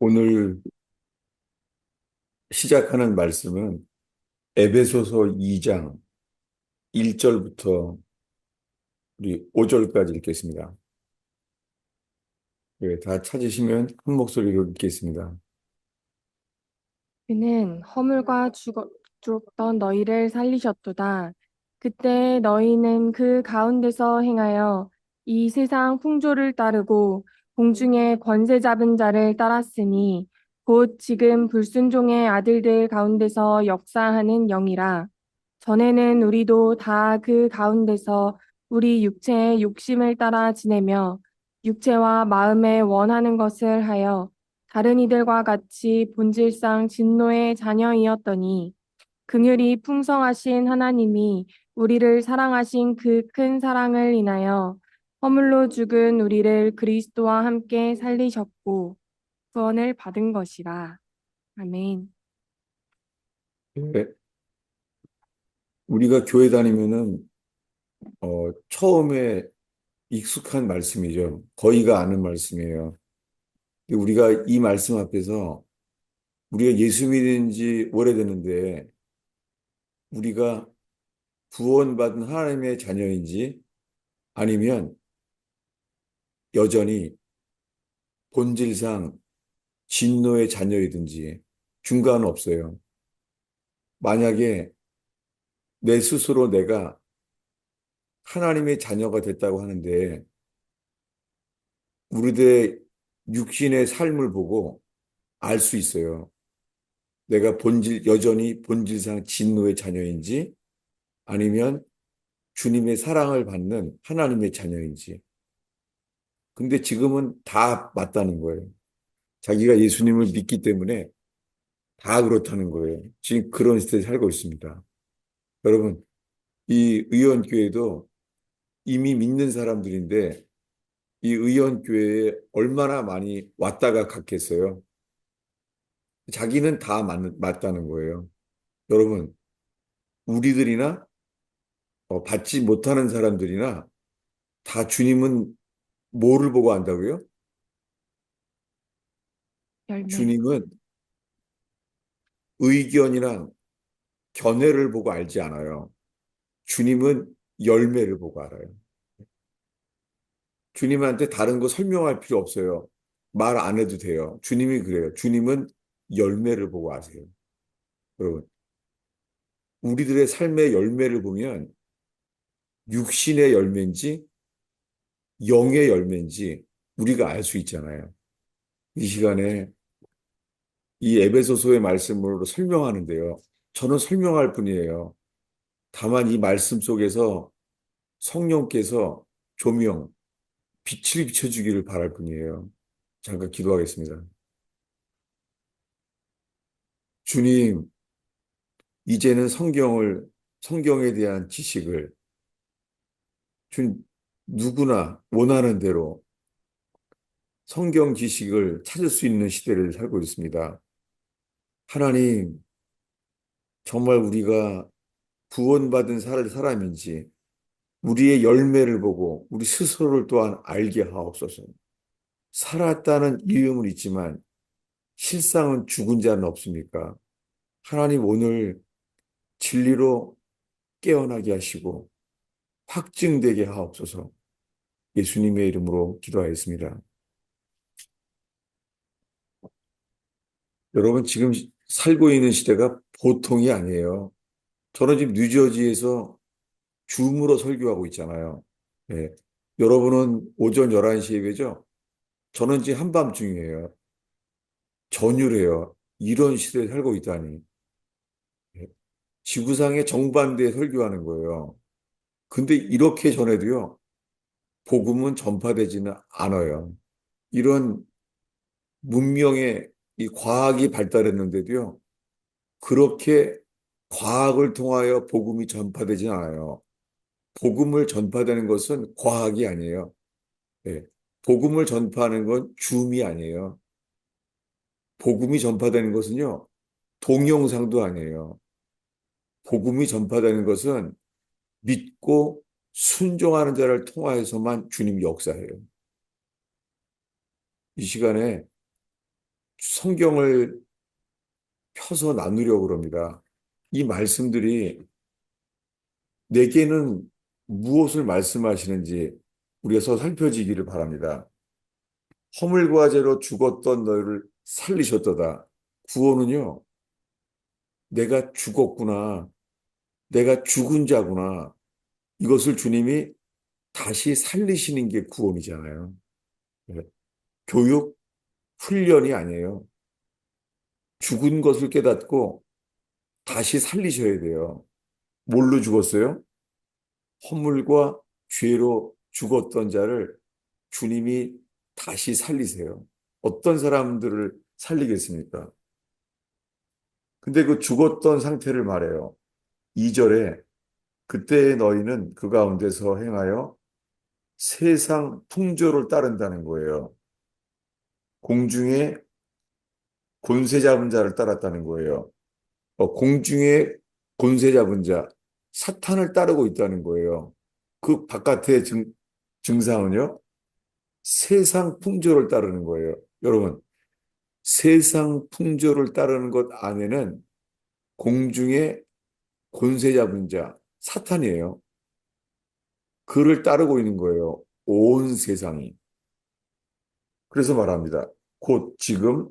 오늘 시작하는 말씀은 에베소서 2장 1절부터 우리 5절까지 읽겠습니다. 네, 다 찾으시면 한 목소리로 읽겠습니다. 그는 허물과 죽었던 너희를 살리셨도다. 그때 너희는 그 가운데서 행하여 이 세상 풍조를 따르고 공중의 권세 잡은 자를 따랐으니 곧 지금 불순종의 아들들 가운데서 역사하는 영이라. 전에는 우리도 다 그 가운데서 우리 육체의 욕심을 따라 지내며 육체와 마음에 원하는 것을 하여 다른 이들과 같이 본질상 진노의 자녀이었더니 긍휼이 풍성하신 하나님이 우리를 사랑하신 그 큰 사랑을 인하여 허물로 죽은 우리를 그리스도와 함께 살리셨고 구원을 받은 것이라. 아멘. 네, 우리가 교회 다니면은 처음에 익숙한 말씀이죠. 거의가 아는 말씀이에요. 근데 우리가 이 말씀 앞에서 우리가 예수 믿은 지 오래됐는데 우리가 구원받은 하나님의 자녀인지 아니면 여전히 본질상 진노의 자녀이든지 중간은 없어요. 만약에 내 스스로 내가 하나님의 자녀가 됐다고 하는데 우리들의 육신의 삶을 보고 알 수 있어요. 내가 여전히 본질상 진노의 자녀인지 아니면 주님의 사랑을 받는 하나님의 자녀인지. 근데 지금은 다 맞다는 거예요. 자기가 예수님을 믿기 때문에 다 그렇다는 거예요. 지금 그런 시대에 살고 있습니다. 여러분, 이 의원교회도 이미 믿는 사람들인데 이 의원교회에 얼마나 많이 왔다가 갔겠어요. 자기는 다 맞다는 거예요. 여러분, 우리들이나 받지 못하는 사람들이나 다 주님은 뭐를 보고 안다고요? 열매. 주님은 의견이랑 견해를 보고 알지 않아요. 주님은 열매를 보고 알아요. 주님한테 다른 거 설명할 필요 없어요. 말 안 해도 돼요. 주님이 그래요. 주님은 열매를 보고 아세요. 여러분, 우리들의 삶의 열매를 보면 육신의 열매인지 영의 열매인지 우리가 알 수 있잖아요. 이 시간에 이 에베소서의 말씀으로 설명하는데요. 저는 설명할 뿐이에요. 다만 이 말씀 속에서 성령께서 조명, 빛을 비춰주기를 바랄 뿐이에요. 잠깐 기도하겠습니다. 주님, 이제는 성경에 대한 지식을 누구나 원하는 대로 성경 지식을 찾을 수 있는 시대를 살고 있습니다. 하나님, 정말 우리가 구원받은 사람인지 우리의 열매를 보고 우리 스스로를 또한 알게 하옵소서. 살았다는 이름은 있지만 실상은 죽은 자는 없습니까? 하나님 오늘 진리로 깨어나게 하시고 확증되게 하옵소서. 예수님의 이름으로 기도하였습니다. 여러분 지금 살고 있는 시대가 보통이 아니에요. 저는 지금 뉴저지에서 줌으로 설교하고 있잖아요. 예. 여러분은 오전 11시 예배죠? 저는 지금 한밤중이에요. 전율해요. 이런 시대에 살고 있다니. 예. 지구상의 정반대에 설교하는 거예요. 근데 이렇게 전해도요, 복음은 전파되지는 않아요. 이런 문명의 이 과학이 발달했는데도요, 그렇게 과학을 통하여 복음이 전파되진 않아요. 복음을 전파되는 것은 과학이 아니에요. 예. 복음을 전파하는 건 줌이 아니에요. 복음이 전파되는 것은요, 동영상도 아니에요. 복음이 전파되는 것은 믿고 순종하는 자를 통하여서만 주님 역사해요. 이 시간에 성경을 펴서 나누려고 그럽니다. 이 말씀들이 내게는 무엇을 말씀하시는지 우리가 살펴지기를 바랍니다. 허물과 죄로 죽었던 너희를 살리셨도다. 구원은요, 내가 죽었구나. 내가 죽은 자구나. 이것을 주님이 다시 살리시는 게 구원이잖아요. 네. 교육, 훈련이 아니에요. 죽은 것을 깨닫고 다시 살리셔야 돼요. 뭘로 죽었어요? 허물과 죄로 죽었던 자를 주님이 다시 살리세요. 어떤 사람들을 살리겠습니까? 근데 그 죽었던 상태를 말해요. 2절에 그때 너희는 그 가운데서 행하여 세상 풍조를 따른다는 거예요. 공중에 권세 잡은 자를 따랐다는 거예요. 공중에 권세 잡은 자, 사탄을 따르고 있다는 거예요. 그 바깥의 증상은요, 세상 풍조를 따르는 거예요. 여러분, 세상 풍조를 따르는 것 안에는 공중에 권세 잡은 자, 사탄이에요. 그를 따르고 있는 거예요. 온 세상이. 그래서 말합니다. 곧 지금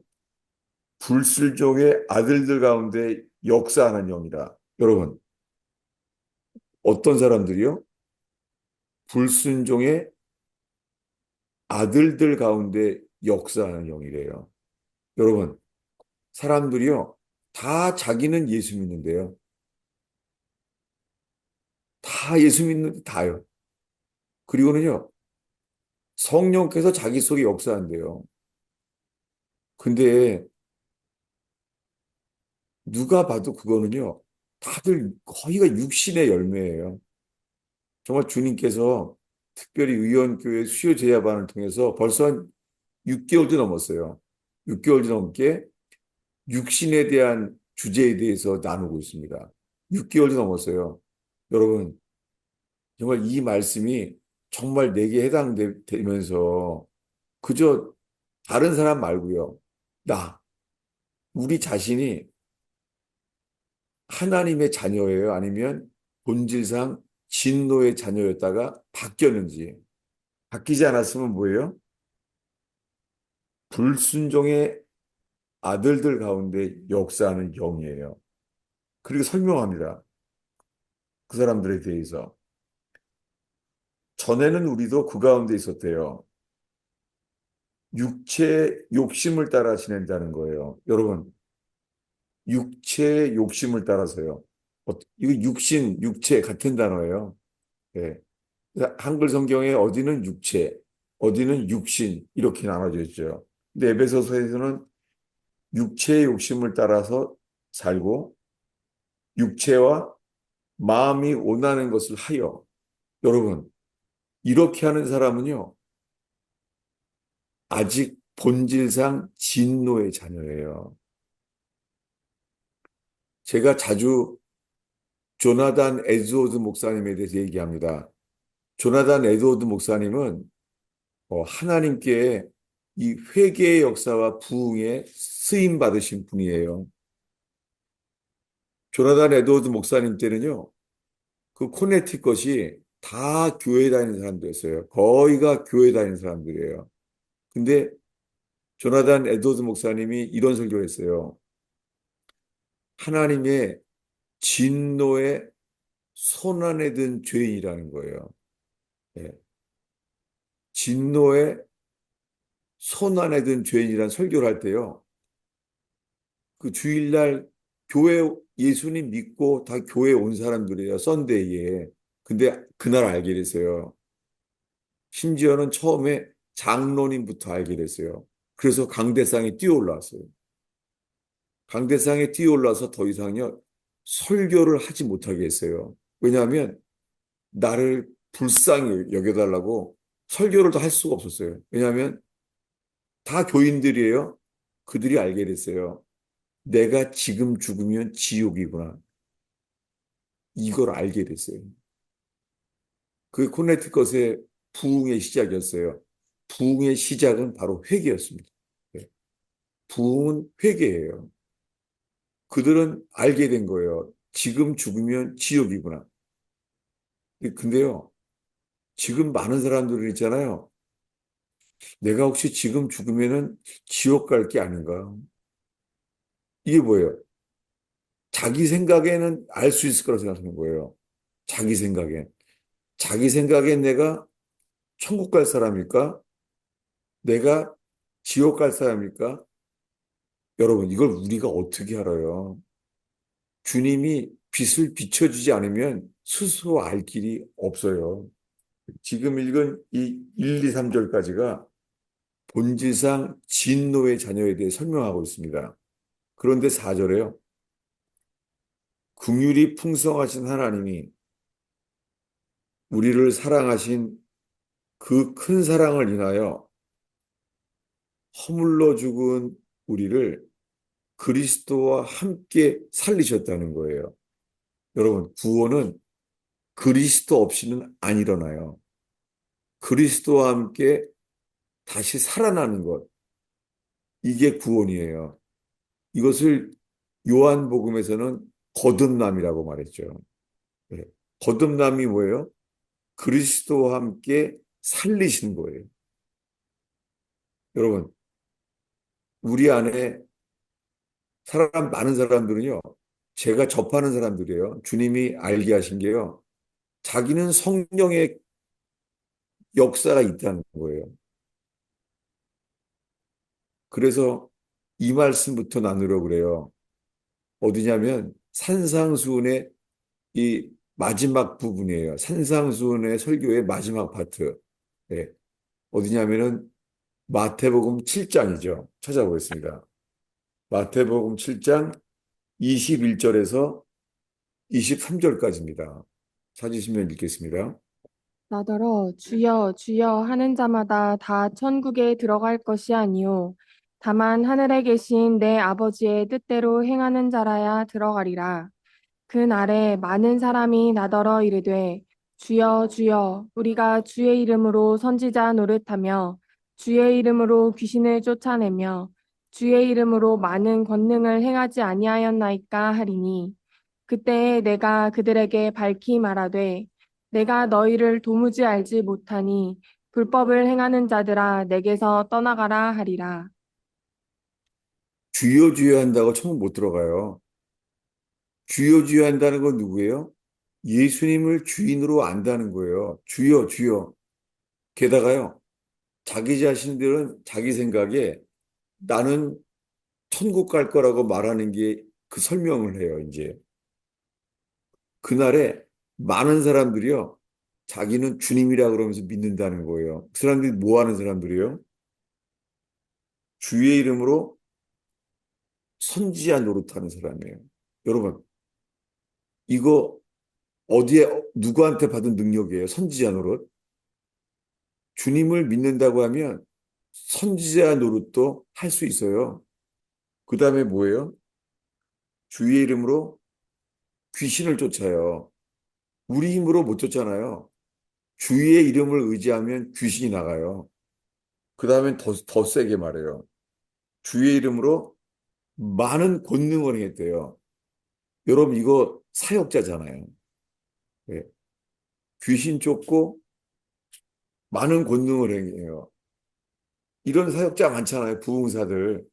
불순종의 아들들 가운데 역사하는 영이다. 여러분, 어떤 사람들이요? 불순종의 아들들 가운데 역사하는 영이래요. 여러분, 사람들이요, 다 자기는 예수 믿는데요. 다 예수 믿는데 다요. 그리고는요, 성령께서 자기 속에 역사한대요. 근데 누가 봐도 그거는요, 다들 거의가 육신의 열매예요. 정말 주님께서 특별히 의원교회 수요 제야반을 통해서 벌써 한 6개월도 넘었어요. 6개월도 넘게 육신에 대한 주제에 대해서 나누고 있습니다. 6개월도 넘었어요. 여러분, 정말 이 말씀이 정말 내게 해당되면서 그저 다른 사람 말고요. 나, 우리 자신이 하나님의 자녀예요? 아니면 본질상 진노의 자녀였다가 바뀌었는지. 바뀌지 않았으면 뭐예요? 불순종의 아들들 가운데 역사하는 영이에요. 그리고 설명합니다. 그 사람들에 대해서. 전에는 우리도 그 가운데 있었대요. 육체의 욕심을 따라 지낸다는 거예요. 여러분, 육체의 욕심을 따라서요. 이거 육신, 육체 같은 단어예요. 예. 한글 성경에 어디는 육체, 어디는 육신 이렇게 나눠져 있죠. 근데 에베소서에서는 육체의 욕심을 따라서 살고 육체와 마음이 원하는 것을 하여 여러분 이렇게 하는 사람은요 아직 본질상 진노의 자녀예요. 제가 자주 조나단 에드워드 목사님에 대해서 얘기합니다. 조나단 에드워드 목사님은 하나님께 이 회개의 역사와 부흥에 쓰임 받으신 분이에요. 조나단 에드워드 목사님 때는요, 그 코네티컷이 다 교회 다니는 사람들이었어요. 거의가 교회 다니는 사람들이에요. 근데 조나단 에드워드 목사님이 이런 설교를 했어요. 하나님의 진노의 손안에 든 죄인이라는 거예요. 예. 진노의 손안에 든 죄인이라는 설교를 할 때요. 그 주일날 교회 예수님 믿고 다 교회 온 사람들이에요. 썬데이에. 근데 그날 알게 됐어요. 심지어는 처음에 장로님부터 알게 됐어요. 그래서 강대상에 뛰어 올라왔어요. 강대상에 뛰어 올라서 더 이상요 설교를 하지 못하게 했어요. 왜냐하면 나를 불쌍히 여겨달라고 설교를 더 할 수가 없었어요. 왜냐하면 다 교인들이에요. 그들이 알게 됐어요. 내가 지금 죽으면 지옥이구나. 이걸 알게 됐어요. 그 코네티컷의 부흥의 시작이었어요. 부흥의 시작은 바로 회개였습니다. 네. 부흥은 회개예요. 그들은 알게 된 거예요. 지금 죽으면 지옥이구나. 근데요, 지금 많은 사람들이 있잖아요. 내가 혹시 지금 죽으면은 지옥 갈 게 아닌가? 이게 뭐예요? 자기 생각에는 알 수 있을 거라고 생각하는 거예요. 자기 생각엔. 자기 생각엔 내가 천국 갈 사람일까? 내가 지옥 갈 사람일까? 여러분, 이걸 우리가 어떻게 알아요? 주님이 빛을 비춰주지 않으면 스스로 알 길이 없어요. 지금 읽은 이 1, 2, 3절까지가 본질상 진노의 자녀에 대해 설명하고 있습니다. 그런데 4절에요. 긍휼이 풍성하신 하나님이 우리를 사랑하신 그 큰 사랑을 인하여 허물러 죽은 우리를 그리스도와 함께 살리셨다는 거예요. 여러분, 구원은 그리스도 없이는 안 일어나요. 그리스도와 함께 다시 살아나는 것, 이게 구원이에요. 이것을 요한복음에서는 거듭남이라고 말했죠. 네. 거듭남이 뭐예요? 그리스도와 함께 살리신 거예요. 여러분, 우리 안에 많은 사람들은요, 제가 접하는 사람들이에요. 주님이 알게 하신 게요, 자기는 성령의 역사가 있다는 거예요. 그래서 이 말씀부터 나누려고 그래요. 어디냐면 산상수훈의 이 마지막 부분이에요. 산상수훈의 설교의 마지막 파트. 네. 어디냐면은 마태복음 7장이죠. 찾아보겠습니다. 마태복음 7장 21절에서 23절까지입니다. 찾으시면 읽겠습니다. 나더러 주여 주여 하는 자마다 다 천국에 들어갈 것이 아니요 다만 하늘에 계신 내 아버지의 뜻대로 행하는 자라야 들어가리라. 그 날에 많은 사람이 나더러 이르되 주여 주여 우리가 주의 이름으로 선지자 노릇하며 주의 이름으로 귀신을 쫓아내며 주의 이름으로 많은 권능을 행하지 아니하였나이까 하리니 그때에 내가 그들에게 밝히 말하되 내가 너희를 도무지 알지 못하니 불법을 행하는 자들아 내게서 떠나가라 하리라. 주여 주여 한다고 천국 못 들어가요. 주여 주여 한다는 건 누구예요? 예수님을 주인으로 안다는 거예요. 주여 주여. 게다가요, 자기 자신들은 자기 생각에 나는 천국 갈 거라고 말하는 게 그 설명을 해요, 이제. 그날에 많은 사람들이요, 자기는 주님이라 그러면서 믿는다는 거예요. 그 사람들이 뭐 하는 사람들이요? 주의 이름으로 선지자 노릇하는 사람이에요. 여러분, 이거 어디에, 누구한테 받은 능력이에요? 선지자 노릇? 주님을 믿는다고 하면 선지자 노릇도 할 수 있어요. 그 다음에 뭐예요? 주의 이름으로 귀신을 쫓아요. 우리 힘으로 못 쫓잖아요. 주의 이름을 의지하면 귀신이 나가요. 그 다음엔 더 세게 말해요. 주의 이름으로 많은 권능을 행했대요. 여러분, 이거 사역자잖아요. 예. 귀신 쫓고 많은 권능을 행해요. 이런 사역자 많잖아요. 부흥사들.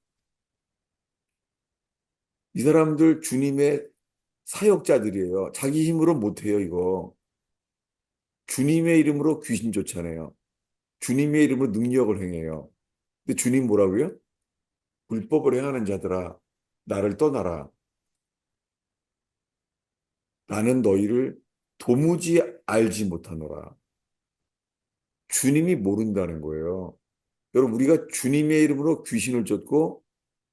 이 사람들 주님의 사역자들이에요. 자기 힘으로 못해요, 이거. 주님의 이름으로 귀신 쫓아내요. 주님의 이름으로 능력을 행해요. 근데 주님 뭐라고요? 불법을 행하는 자들아, 나를 떠나라. 나는 너희를 도무지 알지 못하노라. 주님이 모른다는 거예요. 여러분, 우리가 주님의 이름으로 귀신을 쫓고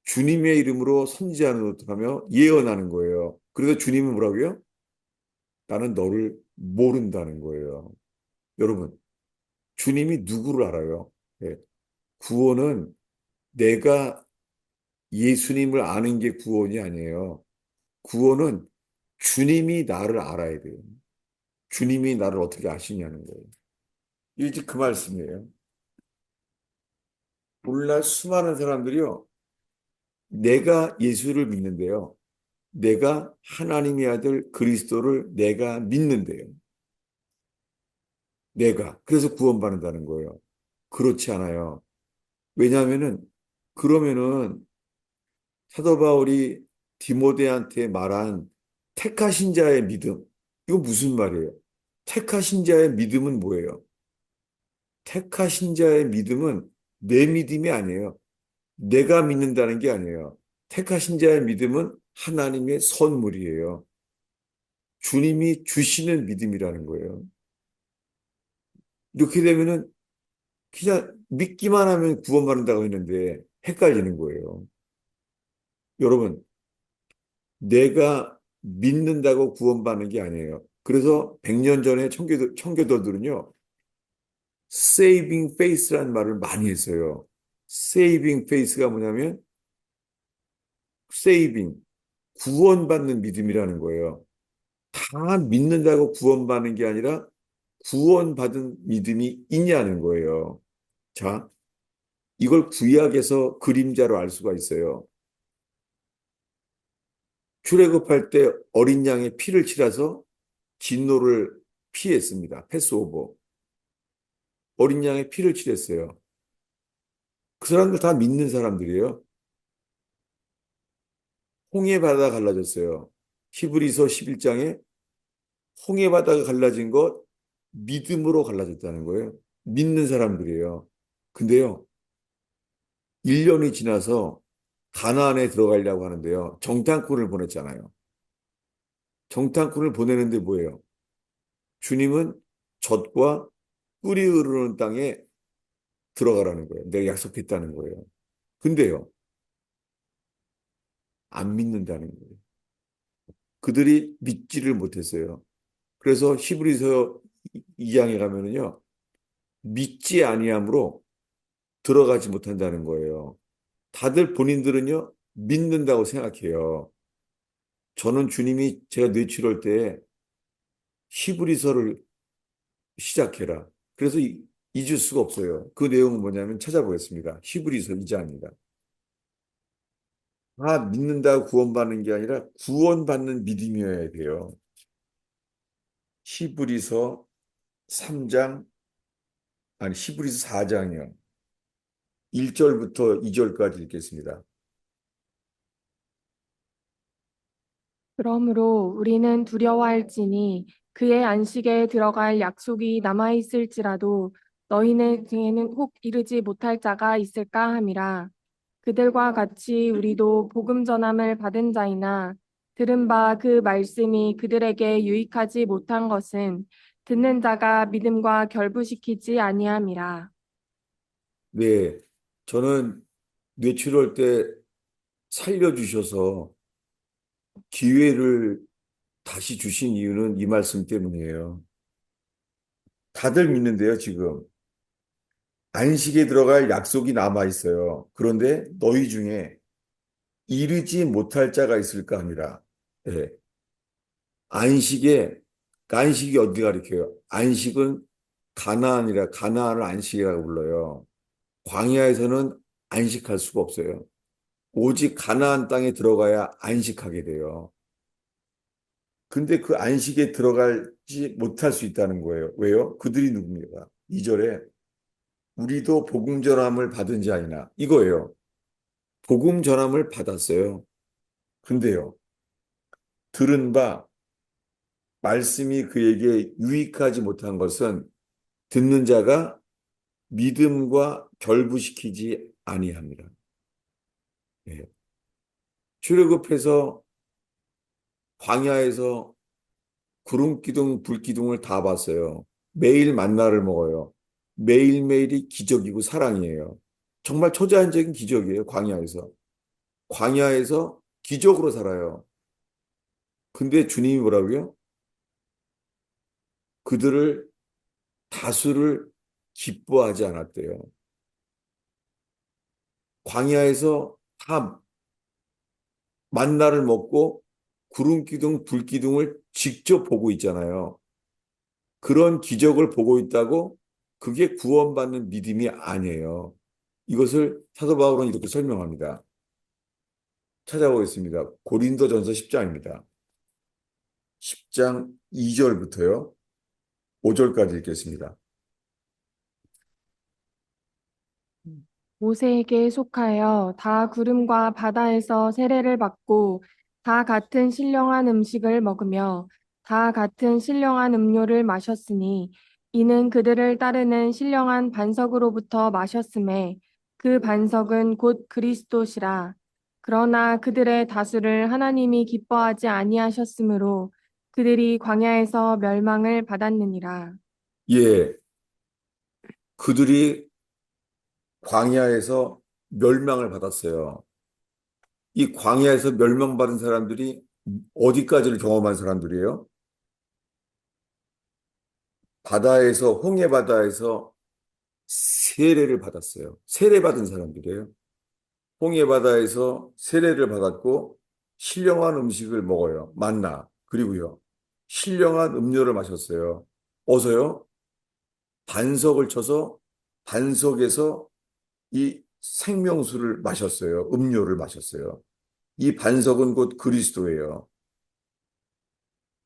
주님의 이름으로 선지하는 것을 하며 예언하는 거예요. 그래서 주님은 뭐라고요? 나는 너를 모른다는 거예요. 여러분, 주님이 누구를 알아요? 예. 구원은 내가 예수님을 아는 게 구원이 아니에요. 구원은 주님이 나를 알아야 돼요. 주님이 나를 어떻게 아시냐는 거예요. 이게 그 말씀이에요. 오늘날 수많은 사람들이요, 내가 예수를 믿는데요. 내가 하나님의 아들 그리스도를 내가 믿는데요. 내가. 그래서 구원받는다는 거예요. 그렇지 않아요. 왜냐하면은, 그러면은 사도 바울이 디모데한테 말한 택하신 자의 믿음. 이거 무슨 말이에요? 택하신 자의 믿음은 뭐예요? 택하신 자의 믿음은 내 믿음이 아니에요. 내가 믿는다는 게 아니에요. 택하신 자의 믿음은 하나님의 선물이에요. 주님이 주시는 믿음이라는 거예요. 이렇게 되면은 그냥 믿기만 하면 구원받는다고 했는데 헷갈리는 거예요. 여러분, 내가 믿는다고 구원받는 게 아니에요. 그래서 100년 전에 청교도들은요, saving faith라는 말을 많이 했어요. saving faith가 뭐냐면 saving, 구원받는 믿음이라는 거예요. 다 믿는다고 구원받는 게 아니라 구원받은 믿음이 있냐는 거예요. 자, 이걸 구약에서 그림자로 알 수가 있어요. 출애굽할 때 어린 양의 피를 칠해서 진노를 피했습니다. 패스오버. 어린 양의 피를 칠했어요. 그 사람들 다 믿는 사람들이에요. 홍해 바다가 갈라졌어요. 히브리서 11장에 홍해 바다가 갈라진 것 믿음으로 갈라졌다는 거예요. 믿는 사람들이에요. 근데요, 1년이 지나서 가나안에 들어가려고 하는데요. 정탐꾼을 보냈잖아요. 정탐꾼을 보내는데 뭐예요? 주님은 젖과 꿀이 흐르는 땅에 들어가라는 거예요. 내가 약속했다는 거예요. 근데요, 안 믿는다는 거예요. 그들이 믿지를 못했어요. 그래서 히브리서 2장에 가면은요, 믿지 아니함으로 들어가지 못한다는 거예요. 다들 본인들은요, 믿는다고 생각해요. 저는 주님이 제가 뇌출할 때 히브리서를 시작해라. 그래서 잊을 수가 없어요. 그 내용은 뭐냐면 찾아보겠습니다. 히브리서 2장입니다. 다 믿는다고 구원받는 게 아니라 구원받는 믿음이어야 돼요. 히브리서 3장, 아니 히브리서 4장이요. 1절부터 2절까지 읽겠습니다. 그러므로 우리는 두려워할지니 그의 안식에 들어갈 약속이 남아 있을지라도 너희는 중에는 혹 이르지 못할 자가 있을까 함이라. 그들과 같이 우리도 복음 전함을 받은 자이나 들은 바 그 말씀이 그들에게 유익하지 못한 것은 듣는 자가 믿음과 결부시키지 아니함이라. 네, 저는 뇌출할 때 살려주셔서 기회를 다시 주신 이유는 이 말씀 때문이에요. 다들 믿는데요, 지금. 안식에 들어갈 약속이 남아 있어요. 그런데 너희 중에 이르지 못할 자가 있을까 합니다. 예. 안식에, 안식이 어디 가리켜요? 안식은 가나안을 안식이라고 불러요. 광야에서는 안식할 수가 없어요. 오직 가나안 땅에 들어가야 안식하게 돼요. 근데 그 안식에 들어가지 못할 수 있다는 거예요. 왜요? 그들이 누굽니까? 2절에 우리도 복음 전함을 받은 자이나 이거예요. 복음 전함을 받았어요. 근데요, 들은 바 말씀이 그에게 유익하지 못한 것은 듣는 자가 믿음과 결부시키지 아니합니다. 예. 출애굽해서 광야에서 구름 기둥, 불 기둥을 다 봤어요. 매일 만나를 먹어요. 매일매일이 기적이고 사랑이에요. 정말 초자연적인 기적이에요, 광야에서. 광야에서 기적으로 살아요. 근데 주님이 뭐라고요? 그들을 다수를 기뻐하지 않았대요. 광야에서 다 만나를 먹고 구름 기둥, 불 기둥을 직접 보고 있잖아요. 그런 기적을 보고 있다고 그게 구원받는 믿음이 아니에요. 이것을 사도 바울은 이렇게 설명합니다. 찾아보겠습니다. 고린도전서 10장입니다. 10장 2절부터요. 5절까지 읽겠습니다. 모세에게 속하여 다 구름과 바다에서 세례를 받고 다 같은 신령한 음식을 먹으며 다 같은 신령한 음료를 마셨으니 이는 그들을 따르는 신령한 반석으로부터 마셨음에 그 반석은 곧 그리스도시라. 그러나 그들의 다수를 하나님이 기뻐하지 아니하셨으므로 그들이 광야에서 멸망을 받았느니라. 예, 그들이 광야에서 멸망을 받았어요. 이 광야에서 멸망받은 사람들이 어디까지를 경험한 사람들이에요? 바다에서, 홍해 바다에서 세례를 받았어요. 세례받은 사람들이에요. 홍해 바다에서 세례를 받았고, 신령한 음식을 먹어요. 만나. 그리고요, 신령한 음료를 마셨어요. 어서요? 반석을 쳐서 반석에서 이 생명수를 마셨어요. 음료를 마셨어요. 이 반석은 곧 그리스도예요.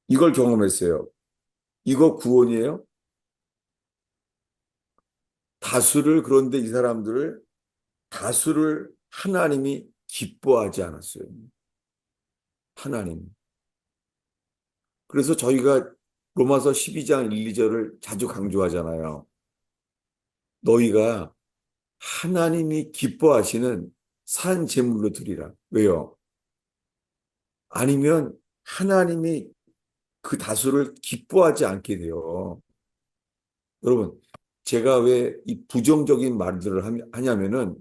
이걸 경험했어요. 이거 구원이에요? 그런데 이 사람들을, 다수를 하나님이 기뻐하지 않았어요. 하나님. 그래서 저희가 로마서 12장 1, 2절을 자주 강조하잖아요. 너희가 하나님이 기뻐하시는 산 제물로 드리라. 왜요? 아니면 하나님이 그 다수를 기뻐하지 않게 돼요. 여러분, 제가 왜 이 부정적인 말들을 하냐면은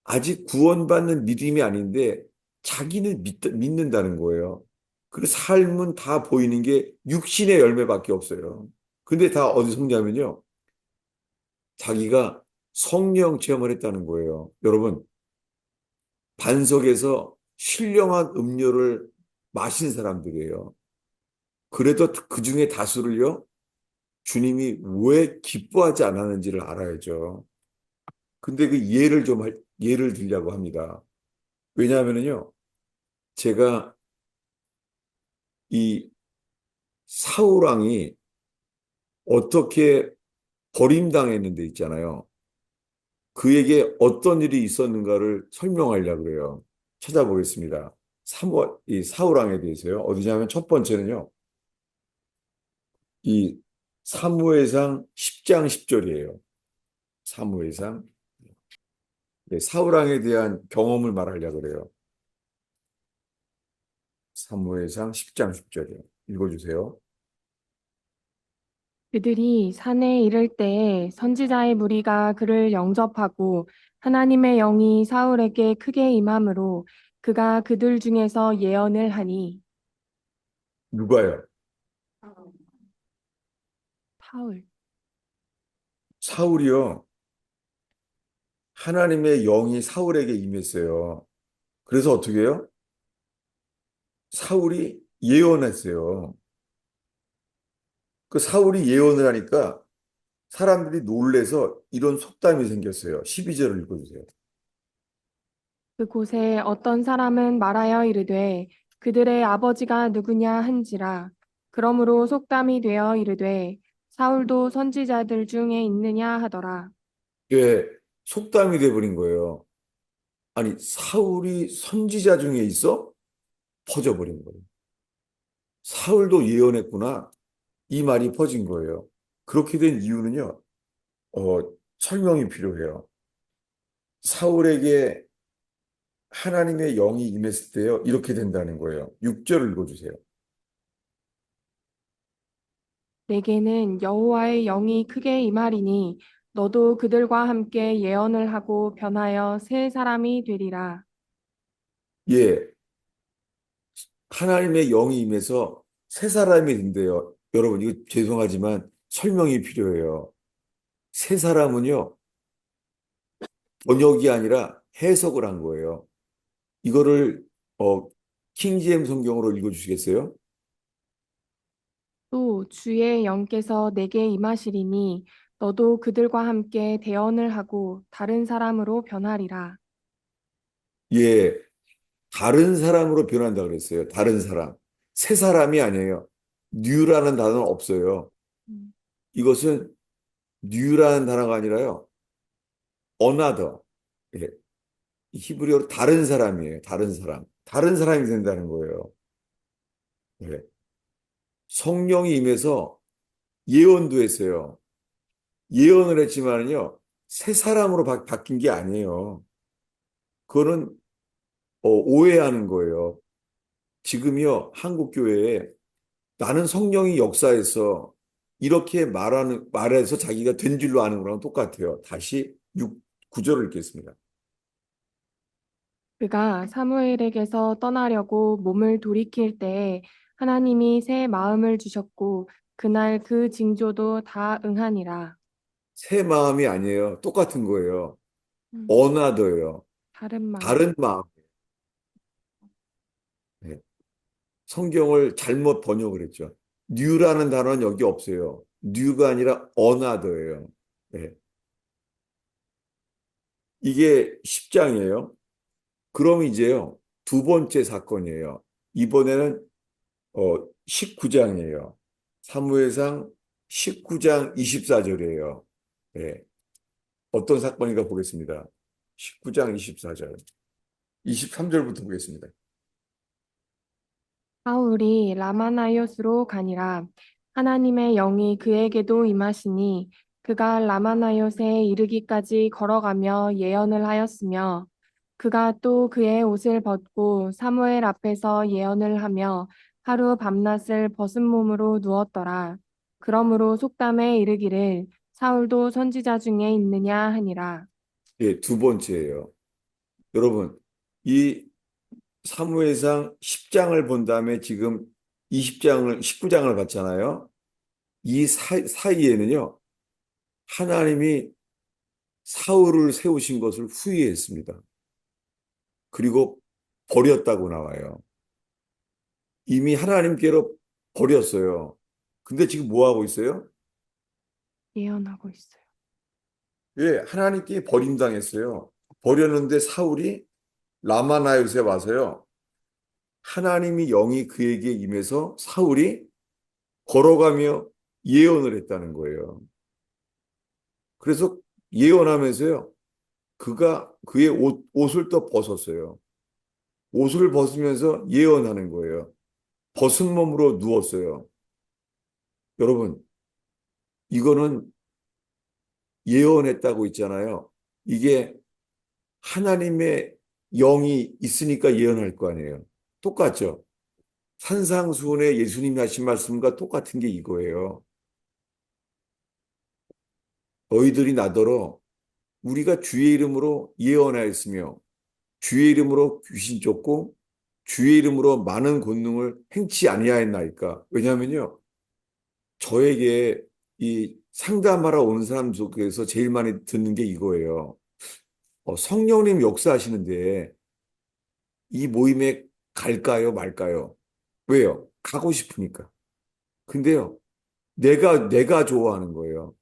아직 구원받는 믿음이 아닌데 자기는 믿는다는 거예요. 그 삶은 다 보이는 게 육신의 열매밖에 없어요. 근데 다 어디 속냐면요. 자기가 성령 체험을 했다는 거예요. 여러분, 반석에서 신령한 음료를 마신 사람들이에요. 그래도 그 중에 다수를요, 주님이 왜 기뻐하지 않았는지를 알아야죠. 근데 그 예를 들려고 합니다. 왜냐하면요, 제가 이 사울왕이 어떻게 버림당했는데 있잖아요. 그에게 어떤 일이 있었는가를 설명하려고 그래요. 찾아보겠습니다. 이 사울왕에 대해서요. 어디냐면 첫 번째는요. 이 사무엘상 10장 10절이에요. 사무엘상. 네, 사울왕에 대한 경험을 말하려고 그래요. 사무엘상 10장 10절이에요. 읽어주세요. 그들이 산에 이를 때에 선지자의 무리가 그를 영접하고 하나님의 영이 사울에게 크게 임함으로 그가 그들 중에서 예언을 하니 누가요? 사울 사울이요. 하나님의 영이 사울에게 임했어요. 그래서 어떻게 해요? 사울이 예언했어요. 그 사울이 예언을 하니까 사람들이 놀래서 이런 속담이 생겼어요. 12절을 읽어주세요. 그곳에 어떤 사람은 말하여 이르되 그들의 아버지가 누구냐 한지라 그러므로 속담이 되어 이르되 사울도 선지자들 중에 있느냐 하더라. 예, 속담이 돼버린 거예요. 아니, 사울이 선지자 중에 있어? 퍼져버린 거예요. 사울도 예언했구나. 이 말이 퍼진 거예요. 그렇게 된 이유는요, 어, 설명이 필요해요. 사울에게 하나님의 영이 임했을 때요, 이렇게 된다는 거예요. 6절을 읽어주세요. 내게는 여호와의 영이 크게 임하리니 너도 그들과 함께 예언을 하고 변하여 새 사람이 되리라. 예, 하나님의 영이 임해서 새 사람이 된대요. 여러분, 이거 죄송하지만 설명이 필요해요. 새 사람은요, 번역이 아니라 해석을 한 거예요. 이거를, 어, 킹제임 성경으로 읽어주시겠어요? 또 주의 영께서 내게 임하시리니 너도 그들과 함께 대언을 하고 다른 사람으로 변하리라. 예, 다른 사람으로 변한다 그랬어요. 다른 사람. 새 사람이 아니에요. new라는 단어는 없어요. 음, 이것은 new라는 단어가 아니라요. another. 예, 히브리어로 다른 사람이에요. 다른 사람. 다른 사람이 된다는 거예요. 예. 성령이 임해서 예언도 했어요. 예언을 했지만요. 새 사람으로 바뀐 게 아니에요. 그거는 오해하는 거예요. 지금요, 한국 교회에 나는 성령이 역사에서 이렇게 말해서 자기가 된 줄로 아는 거랑 똑같아요. 다시 9절을 읽겠습니다. 그가 사무엘에게서 떠나려고 몸을 돌이킬 때에 하나님이 새 마음을 주셨고 그날 그 징조도 다 응하니라. 새 마음이 아니에요. 똑같은 거예요. 음, 어나더예요. 다른 마음. 다른 마음. 네. 성경을 잘못 번역을 했죠. 뉴라는 단어는 여기 없어요. 뉴가 아니라 어나더예요. 네. 이게 10장이에요. 그럼 이제요. 두 번째 사건이에요. 이번에는 19장이에요. 사무엘상 19장 24절이에요. 예. 어떤 사건인가 보겠습니다. 19장 24절. 23절부터 보겠습니다. 사울이 라마나요스로 가니라. 하나님의 영이 그에게도 임하시니 그가 라마나요스에 이르기까지 걸어가며 예언을 하였으며 그가 또 그의 옷을 벗고 사무엘 앞에서 예언을 하며 하루 밤낮을 벗은 몸으로 누웠더라. 그러므로 속담에 이르기를 사울도 선지자 중에 있느냐 하니라. 예, 두 번째예요. 여러분, 이 사무엘상 10장을 본 다음에 지금 19장을 봤잖아요. 이 사이에는요, 하나님이 사울을 세우신 것을 후회했습니다. 그리고 버렸다고 나와요. 이미 하나님께로 버렸어요. 근데 지금 뭐 하고 있어요? 예언하고 있어요. 예, 하나님께 버림당했어요. 버렸는데 사울이 라마나요스에 와서요. 하나님이 영이 그에게 임해서 사울이 걸어가며 예언을 했다는 거예요. 그래서 예언하면서요. 그가 그의 옷을 또 벗었어요. 옷을 벗으면서 예언하는 거예요. 벗은 몸으로 누웠어요. 여러분, 이거는 예언했다고 있잖아요. 이게 하나님의 영이 있으니까 예언할 거 아니에요. 똑같죠? 산상수훈의 예수님이 하신 말씀과 똑같은 게 이거예요. 너희들이 나더러 우리가 주의 이름으로 예언하였으며 주의 이름으로 귀신 쫓고 주의 이름으로 많은 권능을 행치 아니하였나이까. 왜냐하면요. 저에게 이 상담하러 오는 사람 속에서 제일 많이 듣는 게 이거예요. 성령님 역사하시는데 이 모임에 갈까요, 말까요? 왜요? 가고 싶으니까. 근데요, 내가 좋아하는 거예요.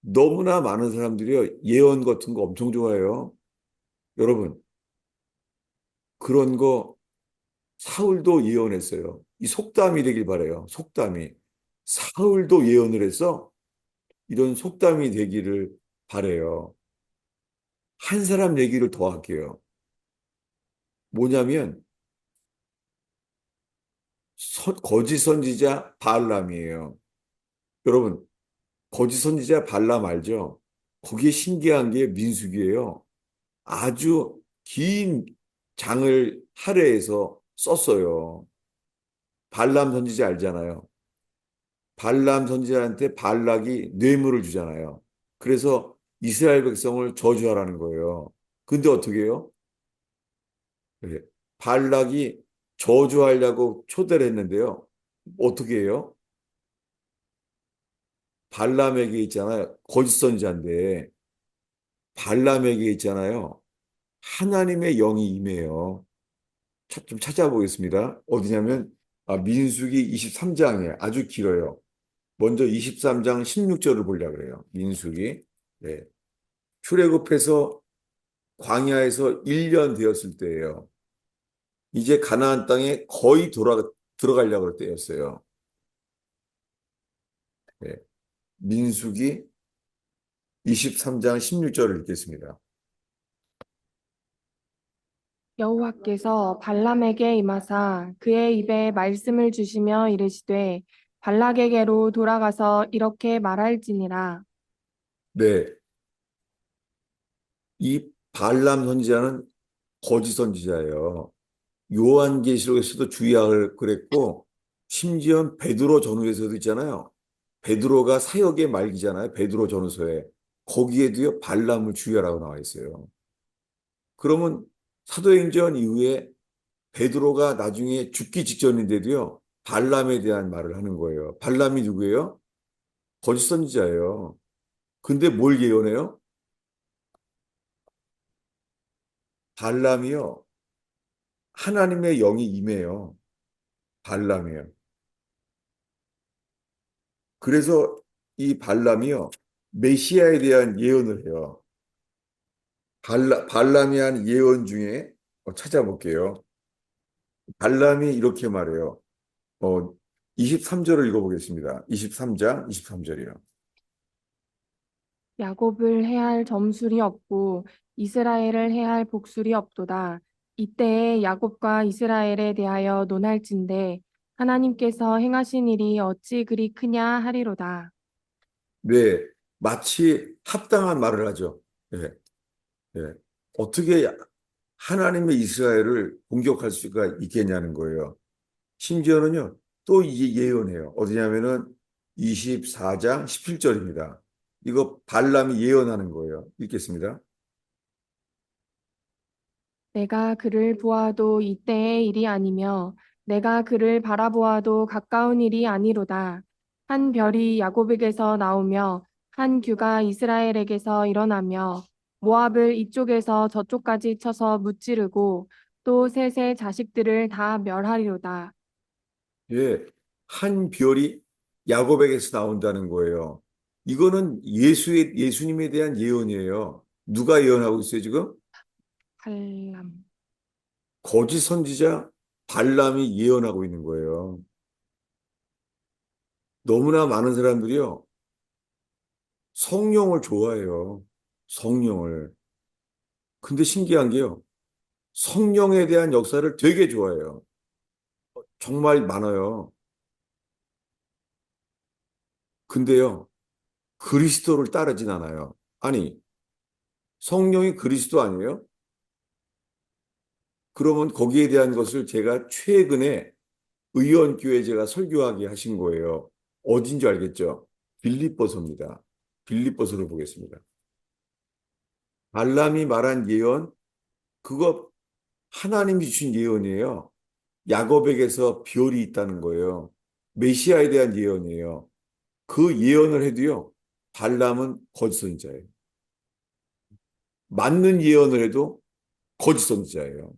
너무나 많은 사람들이 예언 같은 거 엄청 좋아해요. 여러분, 그런 거 사울도 예언했어요. 이 속담이 되길 바래요. 속담이. 사울도 예언을 해서 이런 속담이 되기를 바래요. 한 사람 얘기를 더 할게요. 뭐냐면 거짓 선지자 발람이에요. 여러분, 거짓 선지자 발람 알죠? 거기에 신기한 게 민수기예요. 아주 긴 장을 할애해서 썼어요. 발람 선지자 알잖아요. 발람 선지자한테 발락이 뇌물을 주잖아요. 그래서 이스라엘 백성을 저주하라는 거예요. 근데 어떻게 해요? 네. 발락이 저주하려고 초대를 했는데요. 어떻게 해요? 발람에게 있잖아요. 거짓 선지자인데 발람에게 있잖아요. 하나님의 영이 임해요. 좀 찾아보겠습니다. 어디냐면 민수기 23장에 아주 길어요. 먼저 23장 16절을 보려고 그래요. 민수기. 네. 출애굽해서 광야에서 1년 되었을 때예요. 이제 가나안 땅에 거의 들어가려고 할 때였어요. 예. 민수기 23장 16절을 읽겠습니다. 여호와께서 발람에게 임하사 그의 입에 말씀을 주시며 이르시되 발락에게로 돌아가서 이렇게 말할지니라. 네. 이 발람 선지자는 거짓 선지자예요. 요한계시록에서도 주의하라 그랬고, 심지어 베드로 전후에서도 있잖아요. 베드로가 사역의 말기잖아요. 베드로 전후서에. 거기에도요, 발람을 주의하라고 나와 있어요. 그러면 사도행전 이후에 베드로가 나중에 죽기 직전인데도요, 발람에 대한 말을 하는 거예요. 발람이 누구예요? 거짓 선지자예요. 근데 뭘 예언해요? 발람이요. 하나님의 영이 임해요. 발람이요. 그래서 이 발람이요. 메시아에 대한 예언을 해요. 발람이 한 예언 중에 찾아볼게요. 발람이 이렇게 말해요. 어, 23절을 읽어보겠습니다. 23장 23절이요. 야곱을 해할 점술이 없고 이스라엘을 해할 복술이 없도다. 이때에 야곱과 이스라엘에 대하여 논할진대 하나님께서 행하신 일이 어찌 그리 크냐 하리로다. 네, 마치 합당한 말을 하죠. 예, 예. 어떻게 하나님의 이스라엘을 공격할 수가 있겠냐는 거예요. 심지어는요, 또 예언해요. 어디냐면은 24장 17절입니다. 이거 발람이 예언하는 거예요. 읽겠습니다. 내가 그를 보아도 이때의 일이 아니며 내가 그를 바라보아도 가까운 일이 아니로다. 한 별이 야곱에게서 나오며 한 규가 이스라엘에게서 일어나며 모압을 이쪽에서 저쪽까지 쳐서 무찌르고 또 셋의 자식들을 다 멸하리로다. 예, 한 별이 야곱에게서 나온다는 거예요. 이거는 예수님에 대한 예언이에요. 누가 예언하고 있어요, 지금? 발람. 거짓 선지자 발람이 예언하고 있는 거예요. 너무나 많은 사람들이요, 성령을 좋아해요. 성령을. 근데 신기한 게요, 성령에 대한 역사를 되게 좋아해요. 정말 많아요. 근데요, 그리스도를 따르진 않아요. 아니, 성령이 그리스도 아니에요? 그러면 거기에 대한 것을 제가 최근에 의원교회 제가 설교하게 하신 거예요. 어딘지 알겠죠? 빌립보서입니다. 빌립보서를 보겠습니다. 발람이 말한 예언, 그거 하나님이 주신 예언이에요. 야곱에게서 별이 있다는 거예요. 메시아에 대한 예언이에요. 그 예언을 해도요, 발람은 거짓 선지자예요. 맞는 예언을 해도 거짓 선지자예요.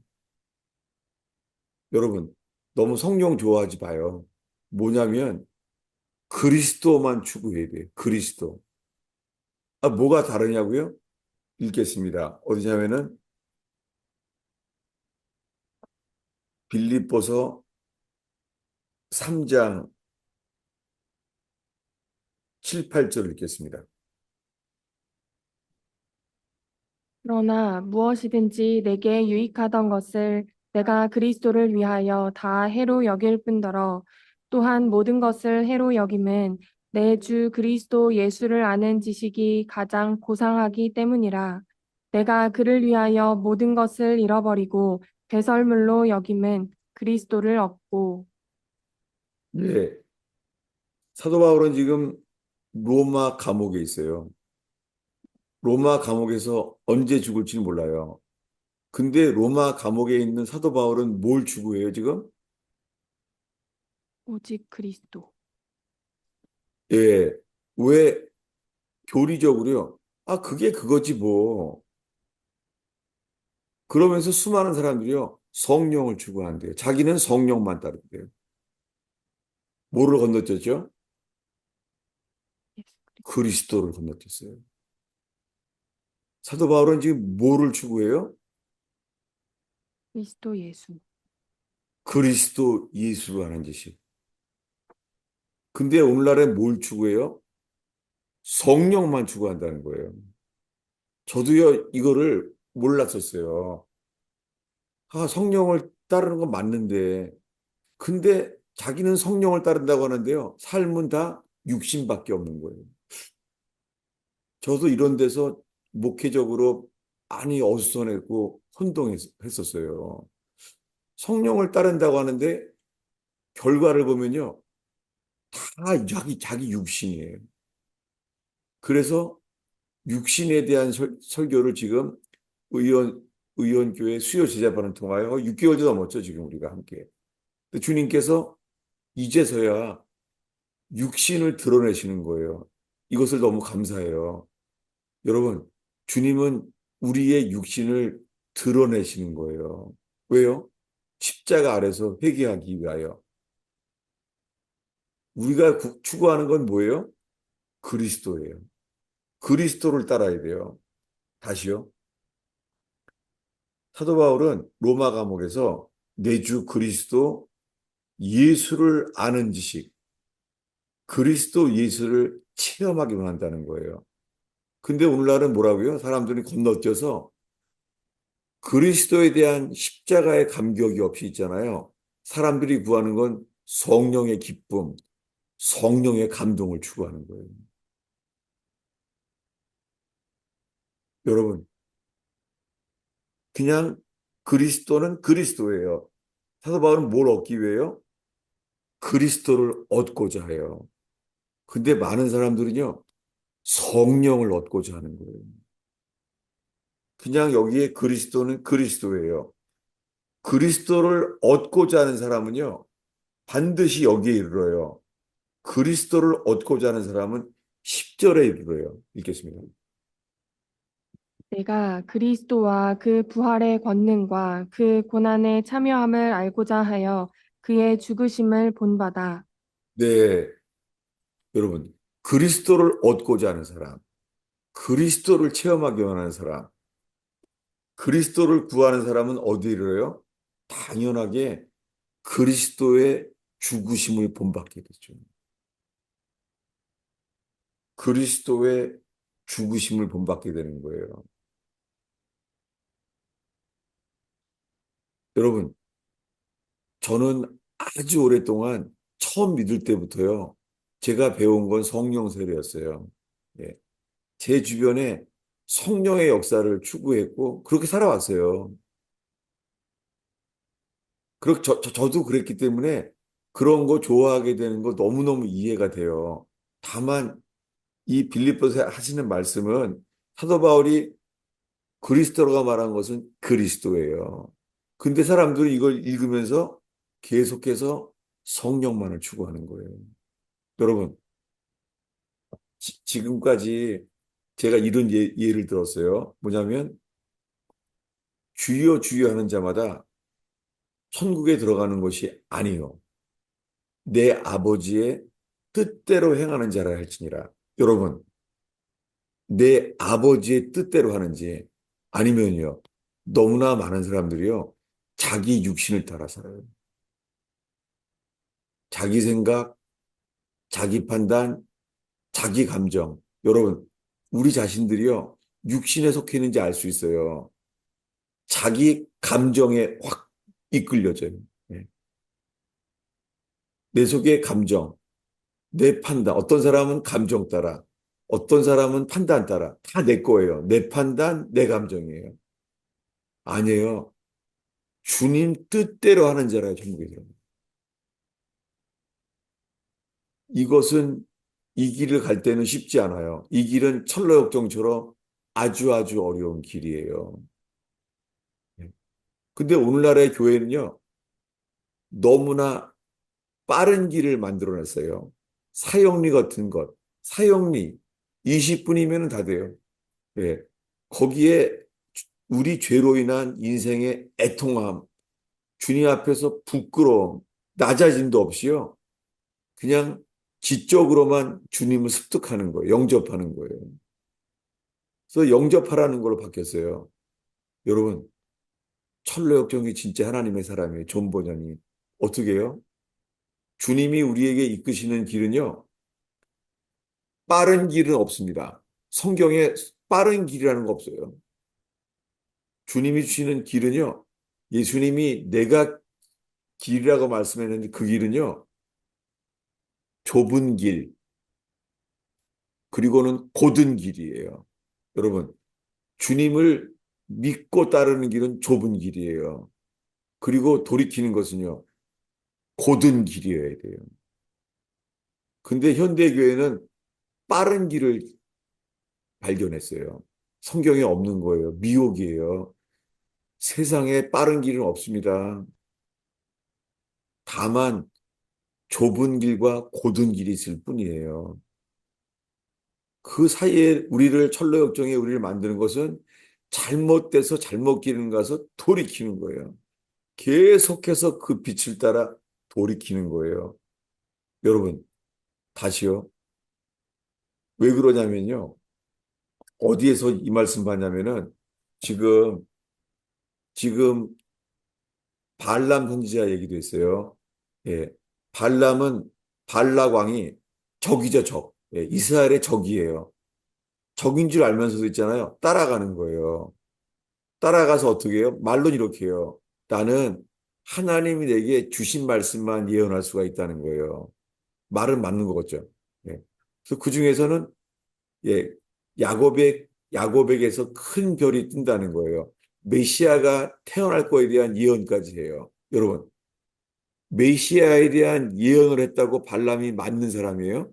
여러분, 너무 성령 좋아하지 마요. 뭐냐면 그리스도만 추구해야 돼요. 그리스도. 아, 뭐가 다르냐고요? 읽겠습니다. 어디냐면은 빌립보서 3장 7, 8절 읽겠습니다. 그러나 무엇이든지 내게 유익하던 것을 내가 그리스도를 위하여 다 해로 여길 뿐더러 또한 모든 것을 해로 여김은 내 주 그리스도 예수를 아는 지식이 가장 고상하기 때문이라. 내가 그를 위하여 모든 것을 잃어버리고 배설물로 여김은 그리스도를 얻고. 예. 사도 바울은 지금 로마 감옥에 있어요. 로마 감옥에서 언제 죽을지는 몰라요. 근데 로마 감옥에 있는 사도 바울은 뭘 추구해요, 지금? 오직 그리스도. 예. 왜 교리적으로요? 아, 그게 그거지 뭐. 그러면서 수많은 사람들이요. 성령을 추구한대요. 자기는 성령만 따른대요. 뭐를 건너뛰었죠? 예수 그리스도. 그리스도를 건너뛰었어요. 사도 바울은 지금 뭐를 추구해요? 그리스도 예수. 그리스도 예수로 하는 짓이. 근데 오늘날에 뭘 추구해요? 성령만 추구한다는 거예요. 저도요, 이거를 몰랐었어요. 아, 성령을 따르는 건 맞는데, 근데 자기는 성령을 따른다고 하는데요, 삶은 다 육신밖에 없는 거예요. 저도 이런 데서 목회적으로 많이 어수선했고 혼동했었어요. 성령을 따른다고 하는데 결과를 보면요, 다 자기 육신이에요. 그래서 육신에 대한 설교를 지금 의원, 의원교회 수요 제자반을 통하여 6개월도 넘었죠, 지금 우리가 함께. 근데 주님께서 이제서야 육신을 드러내시는 거예요. 이것을 너무 감사해요. 여러분, 주님은 우리의 육신을 드러내시는 거예요. 왜요? 십자가 아래서 회개하기 위하여. 우리가 추구하는 건 뭐예요? 그리스도예요. 그리스도를 따라야 돼요. 다시요. 사도 바울은 로마 감옥에서 내 주 그리스도 예수를 아는 지식, 그리스도 예수를 체험하기만 한다는 거예요. 근데 오늘날은 뭐라고요? 사람들이 건너뛰어서 그리스도에 대한 십자가의 감격이 없이 있잖아요. 사람들이 구하는 건 성령의 기쁨, 성령의 감동을 추구하는 거예요. 여러분, 그냥 그리스도는 그리스도예요. 사도 바울은 뭘 얻기 위해요? 그리스도를 얻고자 해요. 근데 많은 사람들은요, 성령을 얻고자 하는 거예요. 그냥 여기에 그리스도는 그리스도예요. 그리스도를 얻고자 하는 사람은요, 반드시 여기에 이르러요. 그리스도를 얻고자 하는 사람은 10절에 이르러요. 읽겠습니다. 내가 그리스도와 그 부활의 권능과 그 고난에 참여함을 알고자 하여 그의 죽으심을 본받아. 네, 여러분, 그리스도를 얻고자 하는 사람, 그리스도를 체험하기 원하는 사람, 그리스도를 구하는 사람은 어디에 이르러요? 당연하게 그리스도의 죽으심을 본받게 되죠. 그리스도의 죽으심을 본받게 되는 거예요. 여러분, 저는 아주 오랫동안 처음 믿을 때부터요, 제가 배운 건 성령 세례였어요. 예. 제 주변에 성령의 역사를 추구했고, 그렇게 살아왔어요. 저도 그랬기 때문에 그런 거 좋아하게 되는 거 너무너무 이해가 돼요. 다만, 이 빌립보서 하시는 말씀은 사도 바울이 그리스도가 말한 것은 그리스도예요. 근데 사람들은 이걸 읽으면서 계속해서 성령만을 추구하는 거예요. 여러분, 지금까지 제가 이런 예를 들었어요. 뭐냐면 주여 주여 하는 자마다 천국에 들어가는 것이 아니요. 내 아버지의 뜻대로 행하는 자라 할지니라. 여러분, 내 아버지의 뜻대로 하는지 아니면요. 너무나 많은 사람들이요. 자기 육신을 따라 살아요. 자기 생각, 자기 판단, 자기 감정. 여러분, 우리 자신들이요. 육신에 속해 있는지 알 수 있어요. 자기 감정에 확 이끌려져요. 예. 내 속의 감정, 내 판단. 어떤 사람은 감정 따라, 어떤 사람은 판단 따라. 다 내 거예요. 내 판단, 내 감정이에요. 아니에요. 주님 뜻대로 하는 자라 천국에 들어. 이것은 이 길을 갈 때는 쉽지 않아요. 이 길은 철로역정처럼 아주 아주 어려운 길이에요. 예. 근데 오늘날의 교회는요, 너무나 빠른 길을 만들어냈어요. 사형리 같은 것, 사형리 20분이면 다 돼요. 예. 거기에 우리 죄로 인한 인생의 애통함, 주님 앞에서 부끄러움, 낮아짐도 없이요. 그냥 지적으로만 주님을 습득하는 거예요. 영접하는 거예요. 그래서 영접하라는 걸로 바뀌었어요. 여러분, 철로역정이 진짜 하나님의 사람이에요. 존 버전이. 어떻게 해요? 주님이 우리에게 이끄시는 길은요, 빠른 길은 없습니다. 성경에 빠른 길이라는 거 없어요. 주님이 주시는 길은요, 예수님이 내가 길이라고 말씀했는데 그 길은요, 좁은 길, 그리고는 곧은 길이에요. 여러분, 주님을 믿고 따르는 길은 좁은 길이에요. 그리고 돌이키는 것은요, 곧은 길이어야 돼요. 근데 현대교회는 빠른 길을 발견했어요. 성경에 없는 거예요. 미혹이에요. 세상에 빠른 길은 없습니다. 다만 좁은 길과 곧은 길이 있을 뿐이에요. 그 사이에 철로역정에 우리를 만드는 것은 잘못돼서 잘못 길을 가서 돌이키는 거예요. 계속해서 그 빛을 따라 돌이키는 거예요. 여러분, 다시요. 왜 그러냐면요. 어디에서 이 말씀 받냐면은 지금, 지금 발람 선지자 얘기도 있어요. 예. 발람은 발락 왕이 적이죠, 적. 예, 이스라엘의 적이에요. 적인 줄 알면서도 있잖아요. 따라가는 거예요. 따라가서 어떻게 해요? 말론 이렇게 해요. 나는 하나님이 내게 주신 말씀만 예언할 수가 있다는 거예요. 말은 맞는 거겠죠. 예. 그래서 그 중에서는 예, 야곱에게서 큰 별이 뜬다는 거예요. 메시아가 태어날 거에 대한 예언까지 해요. 여러분, 메시아에 대한 예언을 했다고 발람이 맞는 사람이에요?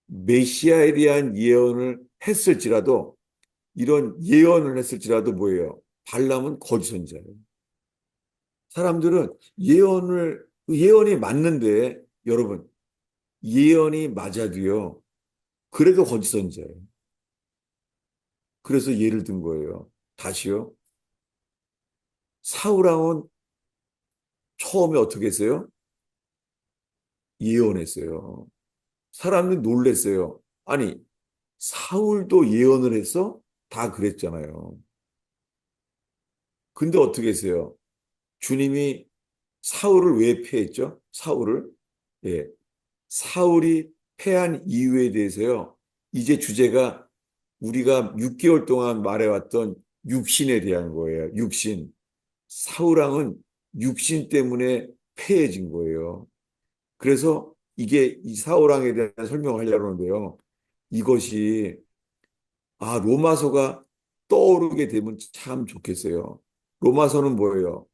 메시아에 대한 예언을 했을지라도 이런 예언을 했을지라도 뭐예요? 발람은 거짓 선지자예요. 사람들은 예언이 맞는데 여러분 예언이 맞아도요. 그래도 거짓 선지자예요. 그래서 예를 든 거예요. 다시요. 사울왕은 처음에 어떻게 했어요? 예언했어요. 사람들이 놀랬어요. 아니, 사울도 예언을 했어? 다 그랬잖아요. 근데 어떻게 했어요? 주님이 사울을 왜 패했죠? 사울을? 예. 사울이 패한 이유에 대해서요. 이제 주제가 우리가 6개월 동안 말해왔던 육신에 대한 거예요. 육신. 사울왕은 육신 때문에 패해진 거예요. 그래서 이게 이 사울왕에 대한 설명을 하려고 하는데요. 이것이 로마서가 떠오르게 되면 참 좋겠어요. 로마서는 뭐예요?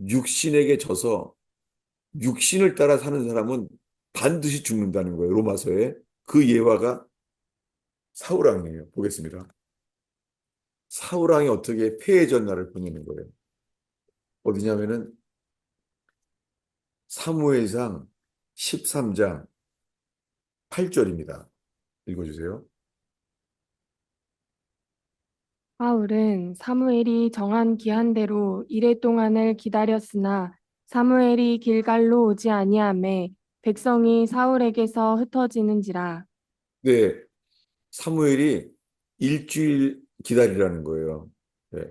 육신에게 져서 육신을 따라 사는 사람은 반드시 죽는다는 거예요. 로마서에. 그 예화가 사울왕이에요. 보겠습니다. 사울왕이 어떻게 패해졌나를 보내는 거예요. 어디냐면은 사무엘상 13장 8절입니다. 읽어주세요. 사울은 사무엘이 정한 기한대로 이레 동안을 기다렸으나 사무엘이 길갈로 오지 아니하매 백성이 사울에게서 흩어지는지라. 네, 사무엘이 일주일 기다리라는 거예요. 네.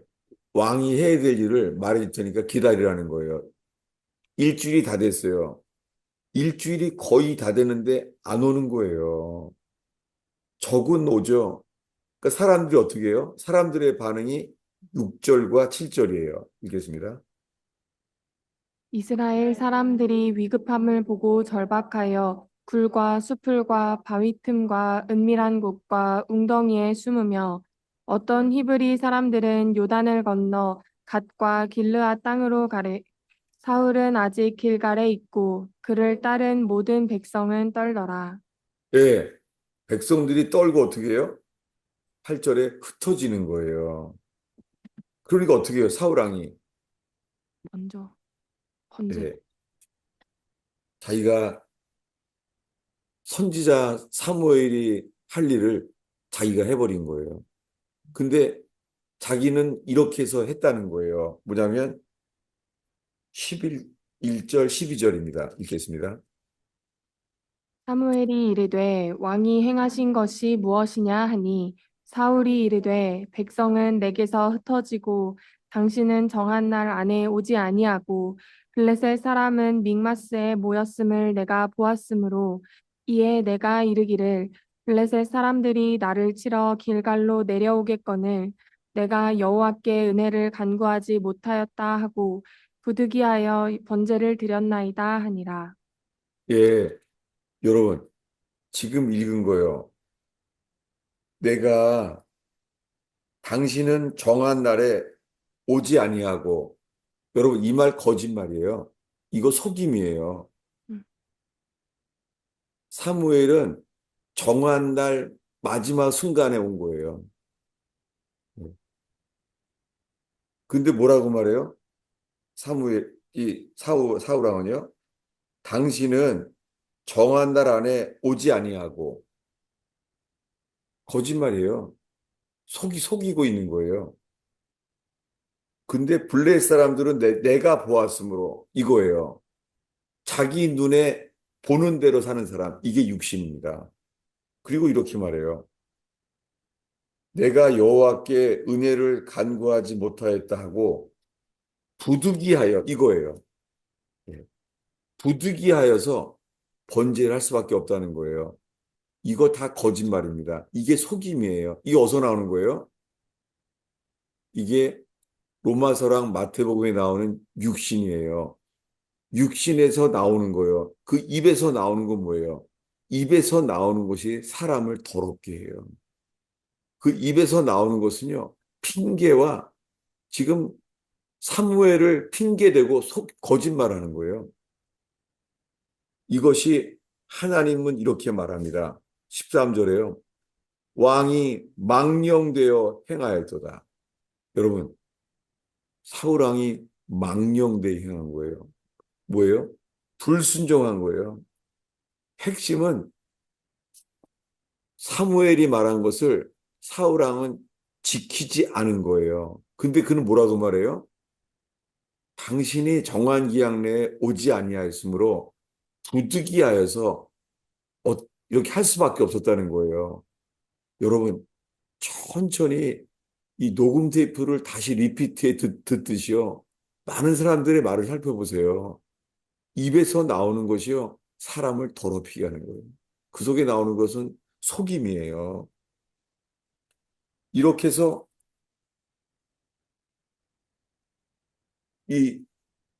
왕이 해야 될 일을 말해 주니까 기다리라는 거예요. 일주일이 다 됐어요. 일주일이 거의 다 되는데 안 오는 거예요. 적은 오죠. 그러니까 사람들이 어떻게 해요? 사람들의 반응이 6절과 7절이에요. 읽겠습니다. 이스라엘 사람들이 위급함을 보고 절박하여 굴과 수풀과 바위 틈과 은밀한 곳과 웅덩이에 숨으며 어떤 히브리 사람들은 요단을 건너 갓과 길르아 땅으로 가래. 사울은 아직 길갈에 있고 그를 따른 모든 백성은 떨더라. 예, 백성들이 떨고 어떻게 해요? 8절에 흩어지는 거예요. 그러니까 어떻게 해요? 사울왕이 먼저 번제 예, 자기가 선지자 사무엘이 할 일을 자기가 해버린 거예요. 근데 자기는 이렇게 해서 했다는 거예요. 뭐냐면 1절 12절입니다. 읽겠습니다. 사무엘이 이르되 왕이 행하신 것이 무엇이냐 하니 사울이 이르되 백성은 내게서 흩어지고 당신은 정한 날 안에 오지 아니하고 블레셋 사람은 믹마스에 모였음을 내가 보았으므로 이에 내가 이르기를 블레셋 사람들이 나를 치러 길갈로 내려오겠거늘 내가 여호와께 은혜를 간구하지 못하였다 하고 부득이하여 번제를 드렸나이다 하니라. 예, 여러분, 지금 읽은 거요. 내가 당신은 정한 날에 오지 아니하고, 여러분, 이 말 거짓말이에요. 이거 속임이에요. 음, 사무엘은 정한 날 마지막 순간에 온 거예요. 근데 뭐라고 말해요? 사우랑은요? 당신은 정한 날 안에 오지 아니하고, 거짓말이에요. 속이고 있는 거예요. 근데 블레셋 사람들은 내가 보았으므로 이거예요. 자기 눈에 보는 대로 사는 사람, 이게 육신입니다. 그리고 이렇게 말해요. 내가 여호와께 은혜를 간구하지 못하였다 하고 부득이하여 이거예요. 예. 부득이하여서 번제를 할 수밖에 없다는 거예요. 이거 다 거짓말입니다. 이게 속임이에요. 이게 어디서 나오는 거예요? 이게 로마서랑 마태복음에 나오는 육신이에요. 육신에서 나오는 거예요. 그 입에서 나오는 건 뭐예요? 입에서 나오는 것이 사람을 더럽게 해요. 그 입에서 나오는 것은요, 핑계와 지금 사무엘을 핑계대고 거짓말하는 거예요. 이것이 하나님은 이렇게 말합니다. 13절에요. 왕이 망령되어 행하였도다. 여러분, 사울왕이 망령되어 행한 거예요. 뭐예요? 불순종한 거예요. 핵심은 사무엘이 말한 것을 사울왕은 지키지 않은 거예요. 근데 그는 뭐라고 말해요? 당신이 정한 기약 내에 오지 아니하였으므로 부득이하여서 어, 이렇게 할 수밖에 없었다는 거예요. 여러분, 천천히 이 녹음 테이프를 다시 리피트해 듣듯이요. 많은 사람들의 말을 살펴보세요. 입에서 나오는 것이요. 사람을 더럽히게 하는 거예요. 그 속에 나오는 것은 속임이에요. 이렇게 해서 이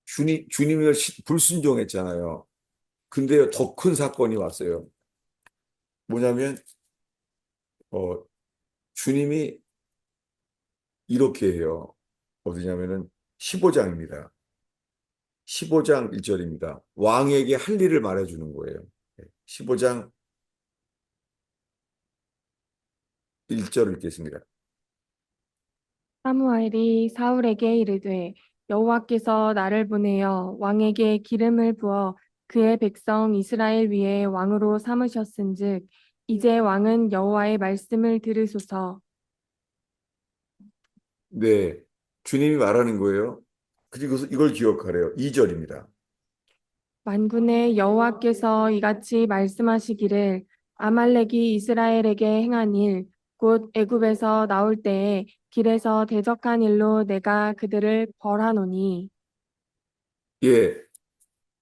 주님을 불순종했잖아요. 근데 더 큰 사건이 왔어요. 뭐냐면, 어, 주님이 이렇게 해요. 어디냐면은 15장입니다. 15장 1절입니다. 왕에게 할 일을 말해주는 거예요. 15장 1절을 읽겠습니다. 사무엘이 사울에게 이르되 여호와께서 나를 보내어 왕에게 기름을 부어 그의 백성 이스라엘 위에 왕으로 삼으셨은즉 이제 왕은 여호와의 말씀을 들으소서. 네, 주님이 말하는 거예요. 그리고 이걸 기억하래요. 2절입니다. 만군의 여호와께서 이같이 말씀하시기를 아말렉이 이스라엘에게 행한 일, 곧 애굽에서 나올 때에 길에서 대적한 일로 내가 그들을 벌하노니. 예,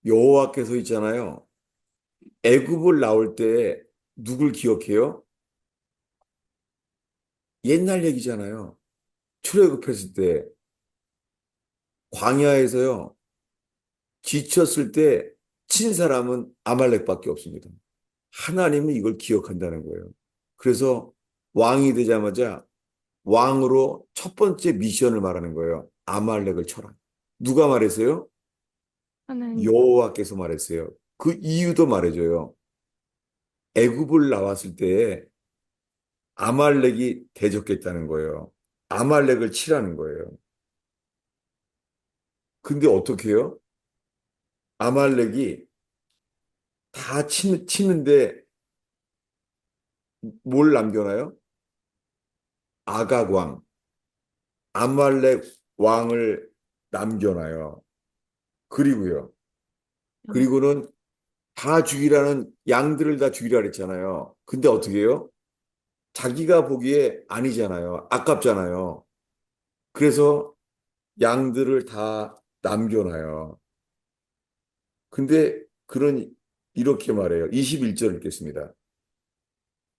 여호와께서 있잖아요. 애굽을 나올 때 누굴 기억해요? 옛날 얘기잖아요. 출애굽했을 때 광야에서요. 지쳤을 때 친 사람은 아말렉밖에 없습니다. 하나님은 이걸 기억한다는 거예요. 그래서 왕이 되자마자 왕으로 첫 번째 미션을 말하는 거예요. 아말렉을 쳐라. 누가 말했어요? 하나님. 여호와께서 말했어요. 그 이유도 말해줘요. 애굽을 나왔을 때 아말렉이 대적했다는 거예요. 아말렉을 치라는 거예요. 근데 어떻게 해요? 아말렉이 다 치는데 뭘 남겨놔요? 아각 왕, 아말렉 왕을 남겨놔요. 그리고요. 그리고는 다 죽이라는 양들을 다 죽이라 그랬잖아요. 근데 어떻게 해요? 자기가 보기에 아니잖아요. 아깝잖아요. 그래서 양들을 다 남겨놔요. 근데 이렇게 말해요. 21절 읽겠습니다.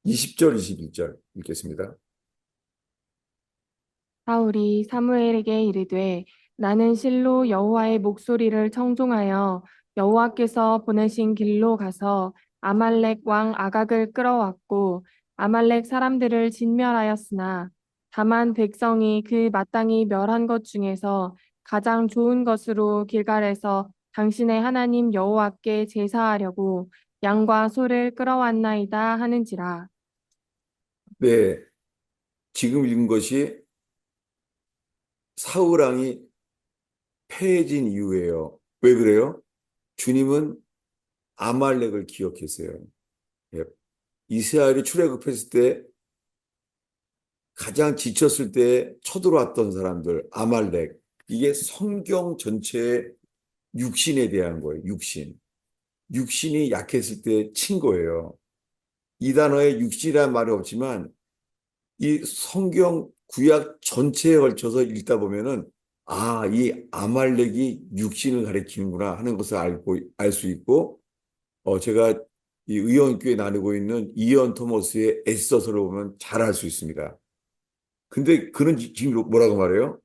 20절, 21절 읽겠습니다. 사울이 사무엘에게 이르되 나는 실로 여호와의 목소리를 청종하여 여호와께서 보내신 길로 가서 아말렉 왕 아각을 끌어왔고 아말렉 사람들을 진멸하였으나 다만 백성이 그 마땅히 멸한 것 중에서 가장 좋은 것으로 길갈에서 당신의 하나님 여호와께 제사하려고 양과 소를 끌어왔나이다 하는지라. 네, 지금 읽은 것이 사울 왕이 패해진 이유예요. 왜 그래요? 주님은 아말렉을 기억했어요. 예, 이스라엘이 출애굽했을 때 가장 지쳤을 때 쳐들어왔던 사람들, 아말렉. 이게 성경 전체의 육신에 대한 거예요. 육신. 육신이 약했을 때 친 거예요. 이 단어에 육신이라는 말이 없지만 이 성경 구약 전체에 걸쳐서 읽다 보면은 아, 이 아말렉이 육신을 가리키는구나 하는 것을 알 수 있고 제가 이 의원교회 나누고 있는 이언 토머스의 에스더서를 보면 잘 알 수 있습니다. 근데 그는 지금 뭐라고 말해요?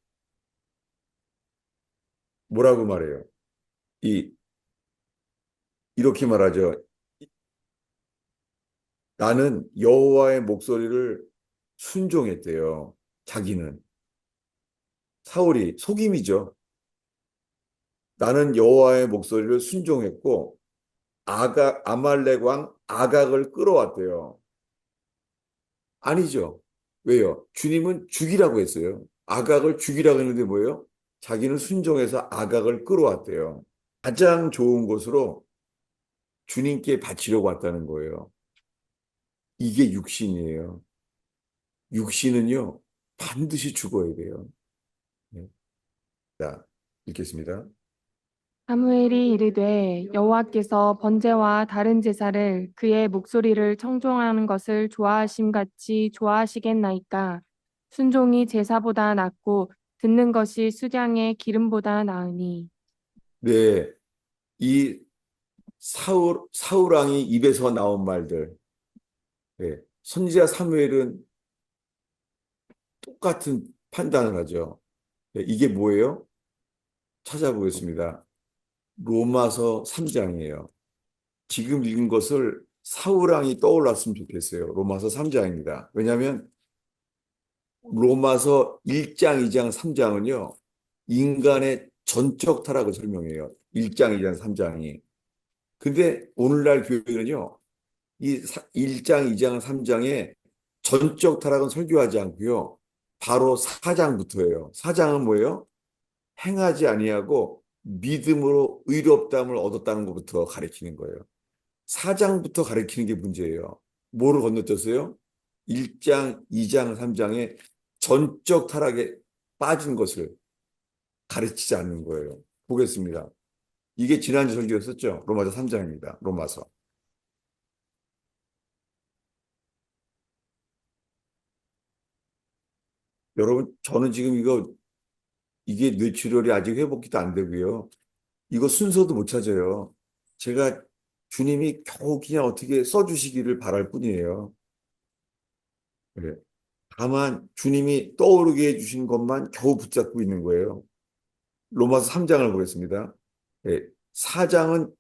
뭐라고 말해요? 이 이렇게 말하죠. 나는 여호와의 목소리를 순종했대요. 자기는 사울이 속임이죠. 나는 여호와의 목소리를 순종했고 아말렉 왕 아각을 끌어왔대요. 아니죠. 왜요? 주님은 죽이라고 했어요. 아각을 죽이라고 했는데 뭐예요? 자기는 순종해서 아각을 끌어왔대요. 가장 좋은 곳으로 주님께 바치려고 왔다는 거예요. 이게 육신이에요. 육신은요, 반드시 죽어야 돼요. 네. 자, 읽겠습니다. 사무엘이 이르되 여호와께서 번제와 다른 제사를 그의 목소리를 청종하는 것을 좋아하심 같이 좋아하시겠나이까. 순종이 제사보다 낫고 듣는 것이 수량의 기름보다 나으니. 네, 이 사울 왕이 입에서 나온 말들, 네, 선지자 사무엘은 똑같은 판단을 하죠. 네, 이게 뭐예요? 찾아보겠습니다. 로마서 3장이에요. 지금 읽은 것을 사울 왕이 떠올랐으면 좋겠어요. 로마서 3장입니다. 왜냐하면 로마서 1장, 2장, 3장은요, 인간의 전적 타락을 설명해요. 1장, 2장, 3장이. 근데 오늘날 교회는요, 1장, 2장, 3장에 전적 타락은 설교하지 않고요. 바로 4장부터예요. 4장은 뭐예요? 행하지 아니하고 믿음으로 의롭다함을 얻었다는 것부터 가르치는 거예요. 4장부터 가르치는 게 문제예요. 뭐를 건너뛰었어요? 1장, 2장, 3장에 전적 타락에 빠진 것을 가르치지 않는 거예요. 보겠습니다. 이게 지난주 설교였었죠. 로마서 3장입니다. 로마서. 여러분, 저는 지금 이게 뇌출혈이 아직 회복도 안 되고요. 이거 순서도 못 찾아요. 제가 주님이 겨우 그냥 어떻게 써주시기를 바랄 뿐이에요. 네. 다만 주님이 떠오르게 해주신 것만 겨우 붙잡고 있는 거예요. 로마서 3장을 보겠습니다. 네. 4장은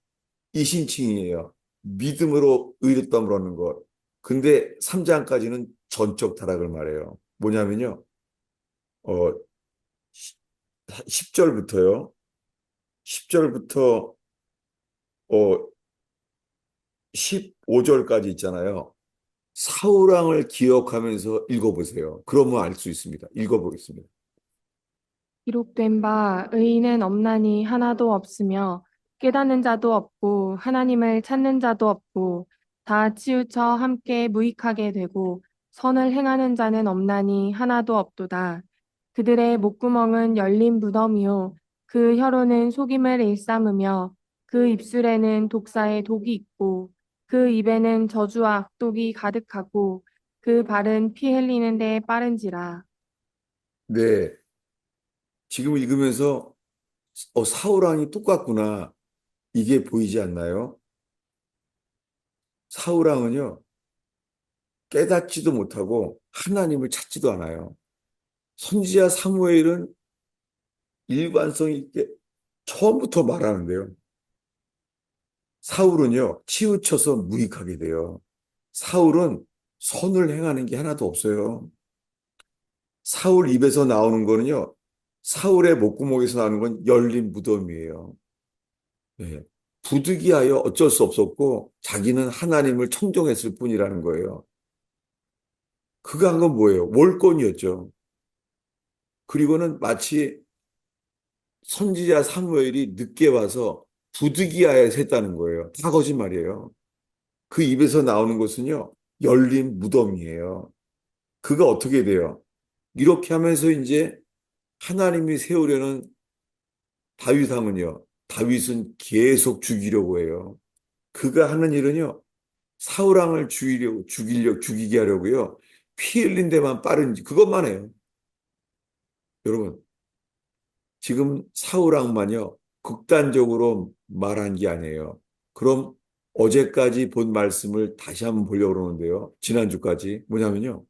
이신칭이에요. 믿음으로 의롭다함을 얻는 것. 근데 3장까지는 전적 타락을 말해요. 뭐냐면요. 어, 10절부터요. 10절부터 15절까지 있잖아요. 사울왕을 기억하면서 읽어보세요. 그러면 알 수 있습니다. 읽어보겠습니다. 기록된 바 의인은 없나니 하나도 없으며 깨닫는 자도 없고 하나님을 찾는 자도 없고 다 치우쳐 함께 무익하게 되고 선을 행하는 자는 없나니 하나도 없도다. 그들의 목구멍은 열린 무덤이요 그 혀로는 속임을 일삼으며 그 입술에는 독사의 독이 있고 그 입에는 저주와 악독이 가득하고 그 발은 피 흘리는 데 빠른지라. 네, 지금 읽으면서 사울왕이 똑같구나. 이게 보이지 않나요? 사울왕은요, 깨닫지도 못하고 하나님을 찾지도 않아요. 선지자 사무엘은 일관성 있게 처음부터 말하는데요. 사울은요, 치우쳐서 무익하게 돼요. 사울은 선을 행하는 게 하나도 없어요. 사울 입에서 나오는 거는요, 사울의 목구멍에서 나오는 건 열린 무덤이에요. 예. 부득이하여 어쩔 수 없었고, 자기는 하나님을 청종했을 뿐이라는 거예요. 그가 한 건 뭐예요? 월권이었죠. 그리고는 마치 선지자 사무엘이 늦게 와서 부득이하여서 했다는 거예요. 다 거짓말이에요. 그 입에서 나오는 것은요, 열린 무덤이에요. 그가 어떻게 돼요? 이렇게 하면서 이제 하나님이 세우려는 다윗왕은요, 다윗은 계속 죽이려고 해요. 그가 하는 일은요, 사울왕을 죽이게 하려고요, 피 흘린 데만 빠른지, 그것만 해요. 여러분, 지금 사울왕만요, 극단적으로 말한 게 아니에요. 그럼 어제까지 본 말씀을 다시 한번 보려고 그러는데요. 지난주까지. 뭐냐면요.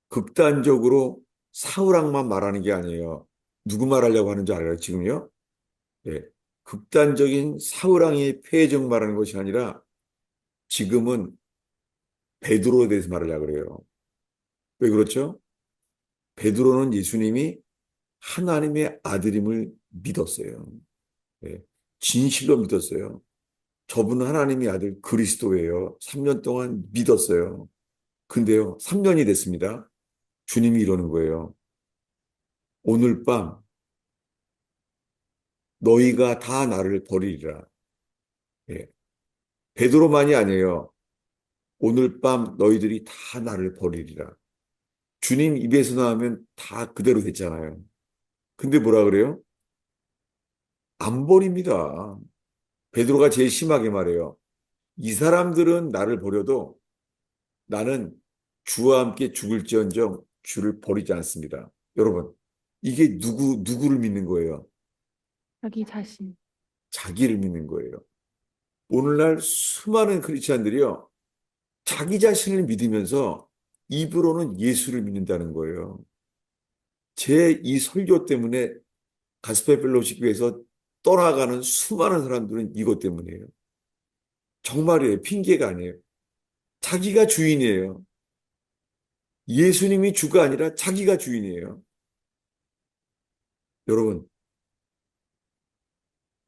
극단적으로 사울왕만 말하는 게 아니에요. 누구 말하려고 하는지 알아요, 지금요? 예. 극단적인 사울왕의 폐해적 말하는 것이 아니라 지금은 베드로에 대해서 말하려고 그래요. 왜 그렇죠? 베드로는 예수님이 하나님의 아들임을 믿었어요. 예. 진실로 믿었어요. 저분은 하나님의 아들 그리스도예요. 3년 동안 믿었어요. 근데요, 3년이 됐습니다. 주님이 이러는 거예요. 오늘 밤 너희가 다 나를 버리리라. 예. 베드로만이 아니에요. 오늘 밤 너희들이 다 나를 버리리라. 주님 입에서 나오면 다 그대로 됐잖아요. 근데 뭐라 그래요? 안 버립니다. 베드로가 제일 심하게 말해요. 이 사람들은 나를 버려도 나는 주와 함께 죽을지언정 주를 버리지 않습니다. 여러분, 이게 누구를 믿는 거예요? 자기 자신. 자기를 믿는 거예요. 오늘날 수많은 크리스찬들이요, 자기 자신을 믿으면서 입으로는 예수를 믿는다는 거예요. 제 이 설교 때문에 가스펠 펠로우십 교회에서 떠나가는 수많은 사람들은 이것 때문이에요. 정말이에요. 핑계가 아니에요. 자기가 주인이에요. 예수님이 주가 아니라 자기가 주인이에요. 여러분,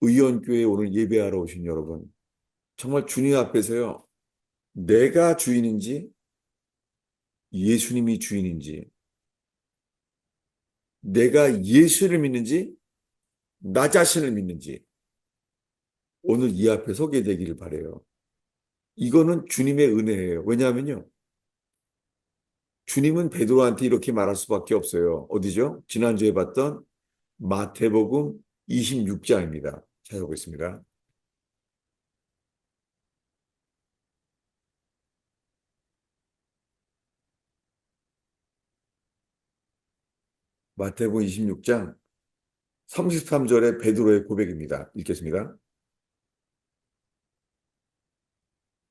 의원교회에 오늘 예배하러 오신 여러분, 정말 주님 앞에서요, 내가 주인인지 예수님이 주인인지, 내가 예수를 믿는지 나 자신을 믿는지 오늘 이 앞에 서게 되기를 바래요. 이거는 주님의 은혜예요. 왜냐하면요, 주님은 베드로한테 이렇게 말할 수밖에 없어요. 어디죠? 지난주에 봤던 마태복음 26장입니다. 찾아보겠습니다. 마태복음 26장 33절의 베드로의 고백입니다. 읽겠습니다.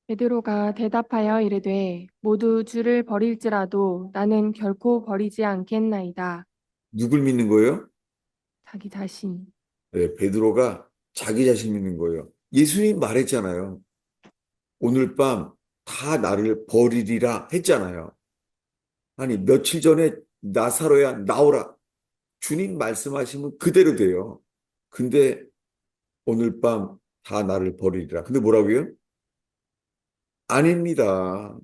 베드로가 대답하여 이르되 모두 주를 버릴지라도 나는 결코 버리지 않겠나이다. 누굴 믿는 거예요? 자기 자신. 네, 베드로가 자기 자신 믿는 거예요. 예수님 말했잖아요. 오늘 밤 다 나를 버리리라 했잖아요. 아니, 며칠 전에 나사로야 나오라. 주님 말씀하시면 그대로 돼요. 근데 오늘 밤 다 나를 버리리라. 근데 뭐라고요? 아닙니다.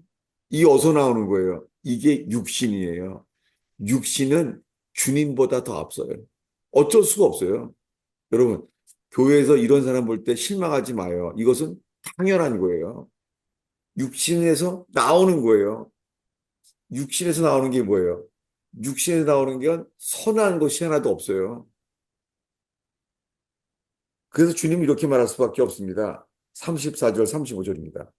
이 어디서 나오는 거예요? 이게 육신이에요. 육신은 주님보다 더 앞서요. 어쩔 수가 없어요. 여러분, 교회에서 이런 사람 볼 때 실망하지 마요. 이것은 당연한 거예요. 육신에서 나오는 거예요. 육신에서 나오는 게 뭐예요? 육신에서 나오는 게 선한 것이 하나도 없어요. 그래서 주님이 이렇게 말할 수밖에 없습니다. 34절, 35절입니다.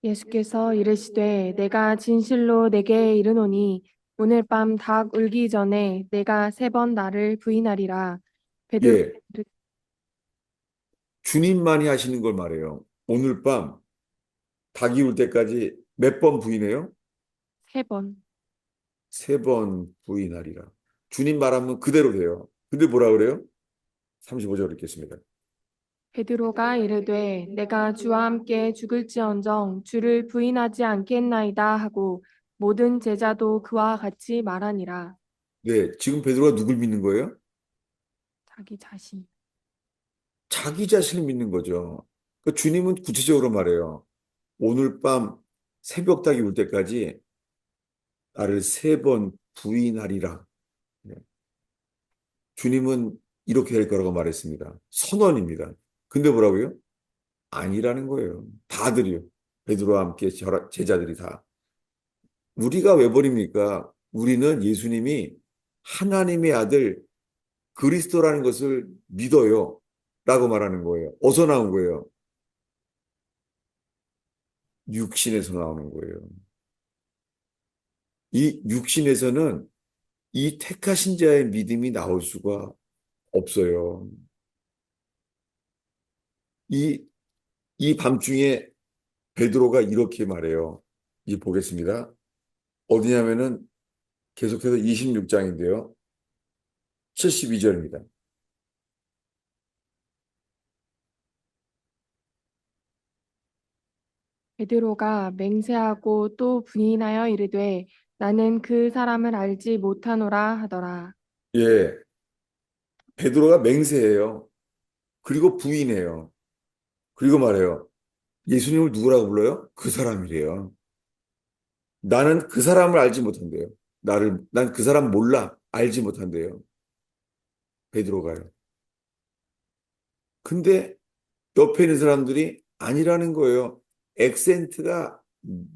예수께서 이르시되 내가 진실로 내게 이르노니 오늘 밤 닭 울기 전에 내가 세 번 나를 부인하리라. 베드로 예, 주님만이 하시는 걸 말해요. 오늘 밤 닭이 울 때까지 몇 번 부인해요? 3번. 3번 부인하리라. 주님 말하면 그대로 돼요. 근데 뭐라 그래요? 35절 읽겠습니다. 베드로가 이르되 내가 주와 함께 죽을지언정 주를 부인하지 않겠나이다 하고 모든 제자도 그와 같이 말하니라. 네, 지금 베드로가 누굴 믿는 거예요? 자기 자신. 자기 자신을 믿는 거죠. 그 주님은 구체적으로 말해요. 오늘 밤 새벽 닭이 울 때까지 나를 3번 부인하리라. 네. 주님은 이렇게 될 거라고 말했습니다. 선언입니다. 근데 뭐라고요? 아니라는 거예요. 다들이요. 베드로와 함께 제자들이 다. 우리가 왜 버립니까? 우리는 예수님이 하나님의 아들 그리스도라는 것을 믿어요. 라고 말하는 거예요. 어디서 나온 거예요? 육신에서 나오는 거예요. 이 육신에서는 이 택하신 자의 믿음이 나올 수가 없어요. 이, 이 밤중에 베드로가 이렇게 말해요. 이 보겠습니다. 어디냐면은 계속해서 26장인데요. 72절입니다. 베드로가 맹세하고 또 부인하여 이르되 나는 그 사람을 알지 못하노라 하더라. 예, 베드로가 맹세해요. 그리고 부인해요. 그리고 말해요. 예수님을 누구라고 불러요? 그 사람이래요. 나는 그 사람을 알지 못한대요. 난 그 사람 몰라. 알지 못한대요. 베드로가요. 근데 옆에 있는 사람들이 아니라는 거예요. 액센트가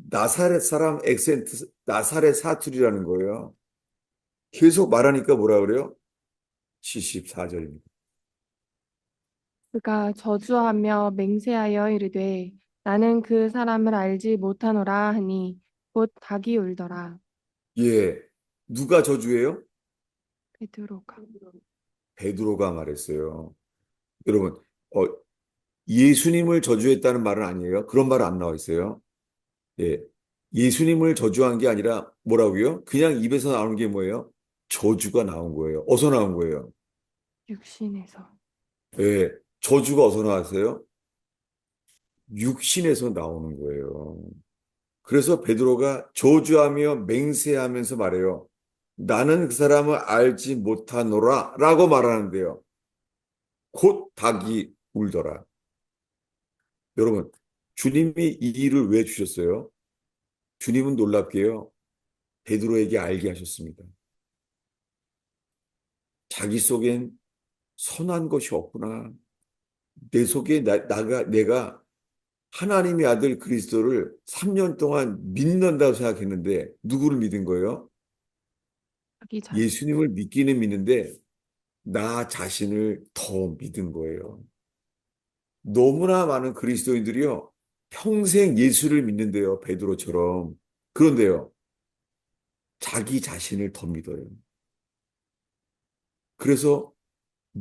나사렛 사람 액센트, 나사렛 사투리라는 거예요. 계속 말하니까 뭐라 그래요? 74절입니다. 그가 저주하며 맹세하여 이르되 나는 그 사람을 알지 못하노라 하니 곧 닭이 울더라. 예. 누가 저주해요? 베드로가. 베드로가 말했어요. 여러분, 어, 예수님을 저주했다는 말은 아니에요. 그런 말은 안 나와 있어요. 예. 예수님을 저주한 게 아니라 뭐라고요? 그냥 입에서 나오는 게 뭐예요? 저주가 나온 거예요. 어디서 나온 거예요? 육신에서. 예. 저주가 어디서 나왔어요? 육신에서 나오는 거예요. 그래서 베드로가 저주하며 맹세하면서 말해요. 나는 그 사람을 알지 못하노라 라고 말하는데요. 곧 닭이 울더라. 여러분, 주님이 이 일을 왜 주셨어요? 주님은 놀랍게요. 베드로에게 알게 하셨습니다. 자기 속엔 선한 것이 없구나. 내 속에 내가 하나님의 아들 그리스도를 3년 동안 믿는다고 생각했는데 누구를 믿은 거예요? 자기 자신. 예수님을 믿기는 믿는데 나 자신을 더 믿은 거예요. 너무나 많은 그리스도인들이요. 평생 예수를 믿는데요. 베드로처럼. 그런데요. 자기 자신을 더 믿어요. 그래서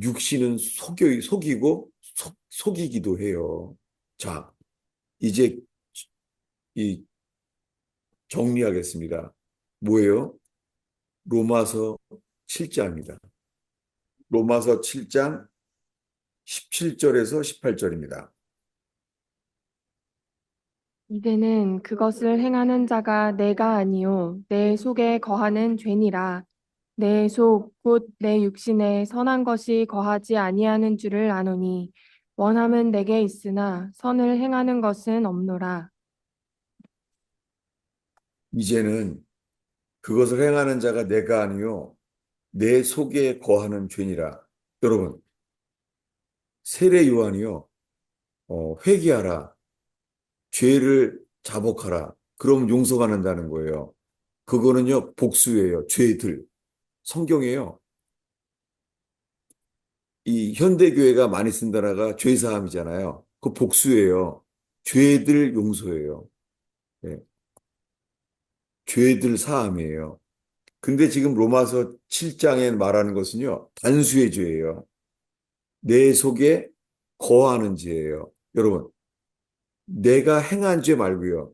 육신은 속이고 속이기도 해요. 자, 이제 이 정리하겠습니다. 뭐예요? 로마서 7장입니다. 로마서 7장 17절에서 18절입니다. 이제는 그것을 행하는 자가 내가 아니요 내 속에 거하는 죄니라. 내 속 곧 내 육신에 선한 것이 거하지 아니하는 줄을 아노니 원함은 내게 있으나 선을 행하는 것은 없노라. 이제는 그것을 행하는 자가 내가 아니요 내 속에 거하는 죄니라. 여러분, 세례 요한이요. 회개하라. 죄를 자복하라. 그럼 용서받는다는 거예요. 그거는요. 복수예요. 죄들. 성경에요. 이 현대교회가 많이 쓴 단어가 죄사함이잖아요. 그 복수예요. 죄들 용서예요. 예, 죄들 사함이에요. 근데 지금 로마서 7장에 말하는 것은요. 단수의 죄예요. 내 속에 거하는 죄예요. 여러분, 내가 행한 죄 말고요.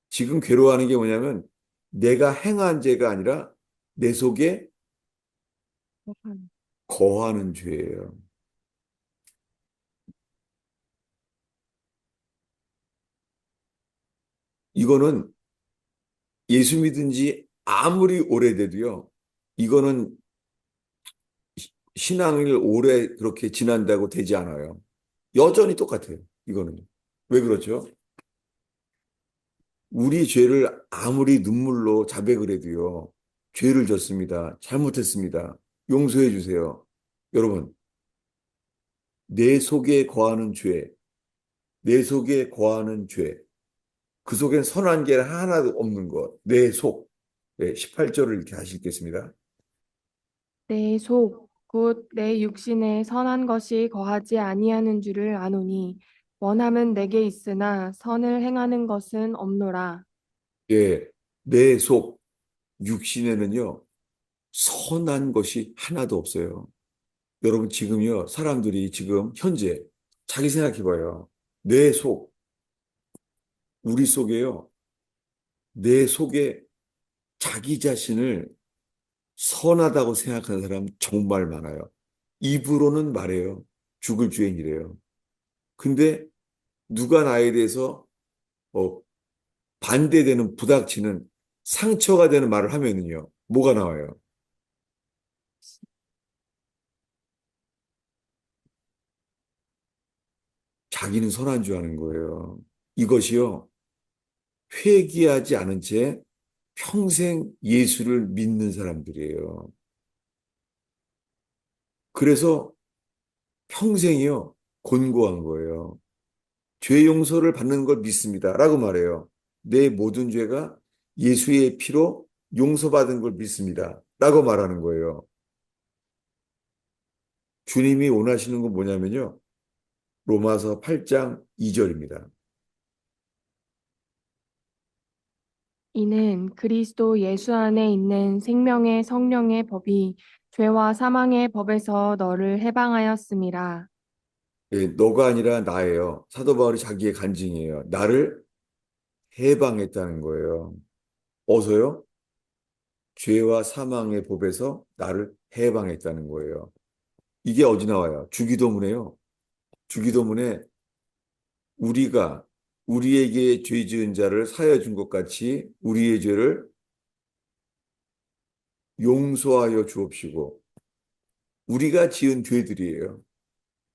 지금 괴로워하는 게 뭐냐면 내가 행한 죄가 아니라 내 속에 거하는 죄예요. 이거는 예수 믿은 지 아무리 오래돼도요. 이거는 신앙을 오래 그렇게 지난다고 되지 않아요. 여전히 똑같아요. 이거는. 왜 그렇죠? 우리 죄를 아무리 눈물로 자백을 해도요. 죄를 졌습니다. 잘못했습니다. 용서해 주세요. 여러분, 내 속에 거하는 죄, 내 속에 거하는 죄, 그 속엔 선한 게 하나도 없는 것, 내 속. 네, 18절을 이렇게 하시 겠습니다. 내 속, 곧 내 육신에 선한 것이 거하지 아니하는 줄을 아노니 원함은 내게 있으나 선을 행하는 것은 없노라. 예, 내 속, 육신에는요, 선한 것이 하나도 없어요. 여러분, 지금요, 사람들이 지금 현재 자기 생각해 봐요. 내 속, 우리 속에요, 내 속에 자기 자신을 선하다고 생각하는 사람 정말 많아요. 입으로는 말해요. 죽을 죄인이래요. 근데 누가 나에 대해서 어, 반대되는 부닥치는 상처가 되는 말을 하면은요, 뭐가 나와요? 자기는 선한 줄 아는 거예요. 이것이요, 회개하지 않은 채 평생 예수를 믿는 사람들이에요. 그래서 평생이요, 곤고한 거예요. 죄 용서를 받는 걸 믿습니다. 라고 말해요. 내 모든 죄가 예수의 피로 용서받은 걸 믿습니다. 라고 말하는 거예요. 주님이 원하시는 건 뭐냐면요. 로마서 8장 2절입니다. 이는 그리스도 예수 안에 있는 생명의 성령의 법이 죄와 사망의 법에서 너를 해방하였음이라. 예, 너가 아니라 나예요. 사도 바울이 자기의 간증이에요. 나를 해방했다는 거예요. 어서요? 죄와 사망의 법에서 나를 해방했다는 거예요. 이게 어디 나와요? 주기도문에요. 주기도문에 우리가 우리에게 죄 지은 자를 사하여 준 것 같이 우리의 죄를 용서하여 주옵시고 우리가 지은 죄들이에요.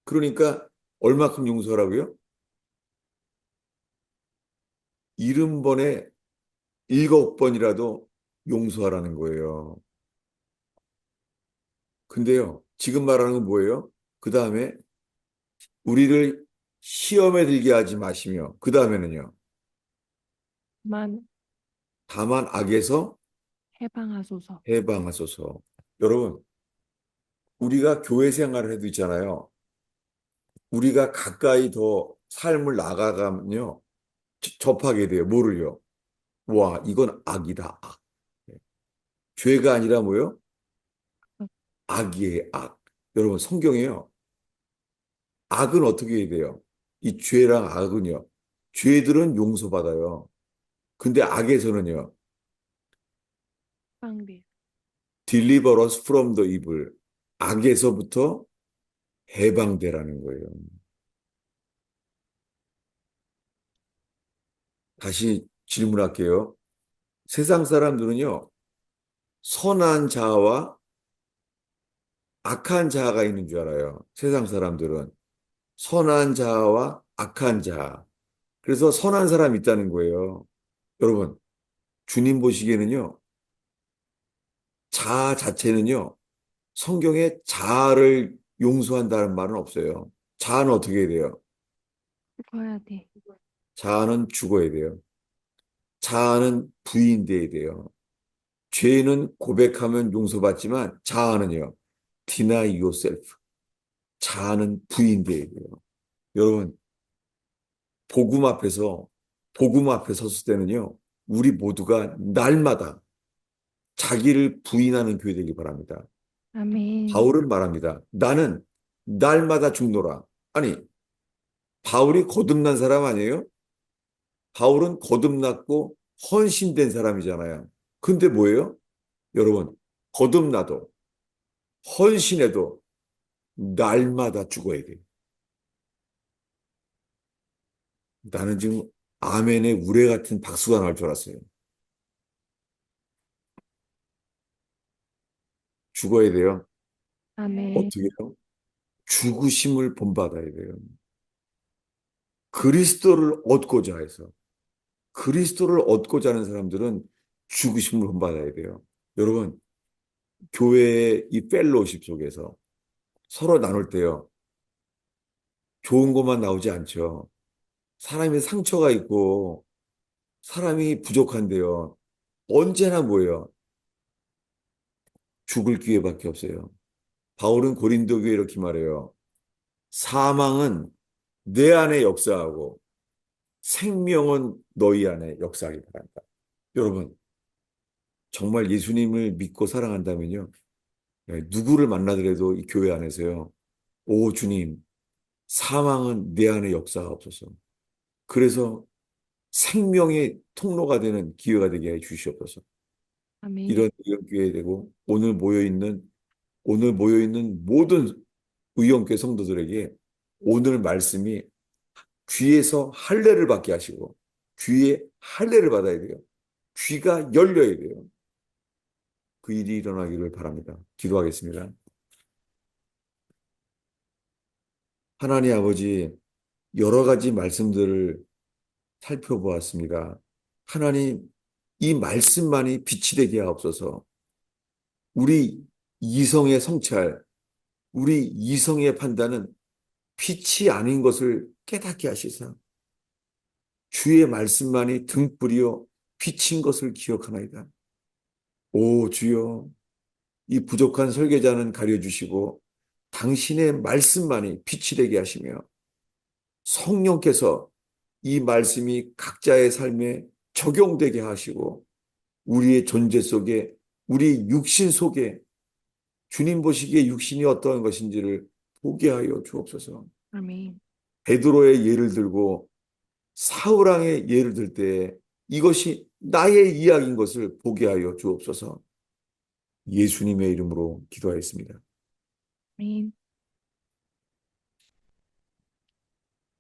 그러니까 얼마큼 용서하라고요? 70번에 7번이라도 용서하라는 거예요. 근데요, 지금 말하는 건 뭐예요? 그 다음에 우리를 시험에 들게 하지 마시며, 그 다음에는요, 만 다만 악에서 해방하소서. 해방하소서. 여러분, 우리가 교회 생활을 해도 있잖아요. 우리가 가까이 더 삶을 나가가면요, 접하게 돼요. 뭐를요? 와, 이건 악이다. 악. 죄가 아니라 뭐요? 악이에요, 악. 여러분, 성경에요. 악은 어떻게 해야 돼요? 이 죄랑 악은요. 죄들은 용서받아요. 근데 악에서는요. 해방돼. Deliver us from the evil. 악에서부터 해방되라는 거예요. 다시 질문할게요. 세상 사람들은요. 선한 자와 악한 자가 있는 줄 알아요. 세상 사람들은. 선한 자와 악한 자. 그래서 선한 사람이 있다는 거예요. 여러분, 주님 보시기에는요. 자 자체는요. 성경에 자아를 용서한다는 말은 없어요. 자아는 어떻게 해야 돼요? 죽어야 돼. 자아는 죽어야 돼요. 자아는 부인돼야 돼요. 죄는 고백하면 용서받지만 자아는요. deny yourself. 자아는 부인돼야 돼요. 여러분, 복음 앞에서 복음 앞에 섰을 때는요. 우리 모두가 날마다 자기를 부인하는 교회 되기 바랍니다. 아멘. 바울은 말합니다. 나는 날마다 죽노라. 아니, 바울이 거듭난 사람 아니에요? 바울은 거듭났고 헌신된 사람이잖아요. 근데 뭐예요? 여러분, 거듭나도 헌신해도 날마다 죽어야 돼요. 나는 지금 아멘의 우레 같은 박수가 나올 줄 알았어요. 죽어야 돼요. 아멘. 어떻게요? 죽으심을 본받아야 돼요. 그리스도를 얻고자 해서. 그리스도를 얻고자 하는 사람들은 죽으심을 본받아야 돼요. 여러분, 교회의 이 펠로우십 속에서 서로 나눌 때요. 좋은 것만 나오지 않죠. 사람이 상처가 있고 사람이 부족한데요. 언제나 뭐예요? 죽을 기회밖에 없어요. 바울은 고린도 교회에 이렇게 말해요. 사망은 내 안에 역사하고 생명은 너희 안에 역사하기 바란다. 여러분, 정말 예수님을 믿고 사랑한다면요. 누구를 만나더라도 이 교회 안에서요. 오, 주님, 사망은 내 안에 역사하옵소서. 그래서 생명의 통로가 되는 기회가 되게 해 주시옵소서. 아멘. 이런 의원교회 되고 오늘 모여 있는 모든 의원교회 성도들에게 오늘 말씀이 귀에서 할례를 받게 하시고 귀에 할례를 받아야 돼요. 귀가 열려야 돼요. 그 일이 일어나기를 바랍니다. 기도하겠습니다. 하나님 아버지, 여러 가지 말씀들을 살펴보았습니다. 하나님, 이 말씀만이 빛이 되게 하옵소서. 우리 이성의 성찰, 우리 이성의 판단은 빛이 아닌 것을 깨닫게 하시사 주의 말씀만이 등불이요 빛인 것을 기억하나이다. 오 주여, 이 부족한 설계자는 가려주시고 당신의 말씀만이 빛이 되게 하시며 성령께서 이 말씀이 각자의 삶에 적용되게 하시고 우리의 존재 속에, 우리 육신 속에 주님 보시기에 육신이 어떠한 것인지를 보게 하여 주옵소서. 아멘. 베드로의 예를 들고 사울왕의 예를 들 때 이것이 나의 이야기인 것을 보게 하여 주옵소서. 예수님의 이름으로 기도하였습니다. 아멘.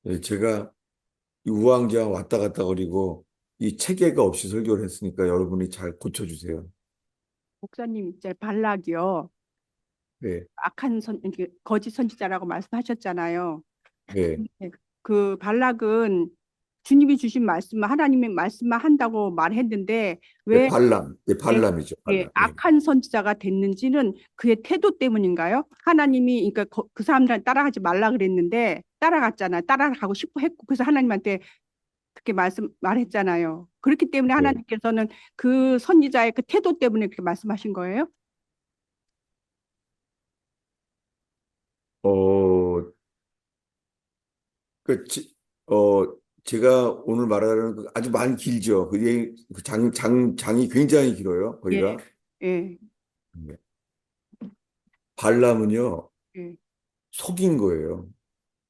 예, 제가 이 우왕좌왕 왔다 갔다 거리고 이 체계가 없이 설교를 했으니까 여러분이 잘 고쳐주세요. 목사님 이제 발락이요. 네, 악한 이렇게 거짓 선지자라고 말씀하셨잖아요. 네, 네. 그 발락은 주님이 주신 말씀만 하나님의 말씀만 한다고 말했는데 네, 왜 발람, 네, 예, 발람이죠, 발람. 네, 악한 선지자가 됐는지는 그의 태도 때문인가요? 하나님이 그러니까 그 사람들한테 따라가지 말라 그랬는데 따라갔잖아요. 따라가고 싶어 했고 그래서 하나님한테 그렇게 말했잖아요. 그렇기 때문에 네. 하나님께서는 그 선지자의 그 태도 때문에 그렇게 말씀하신 거예요? 어, 그, 어, 제가 오늘 말하는 그 아주 많이 길죠. 장이 굉장히 길어요. 예, 거기가. 예, 네. 발람은요, 예. 속인 거예요.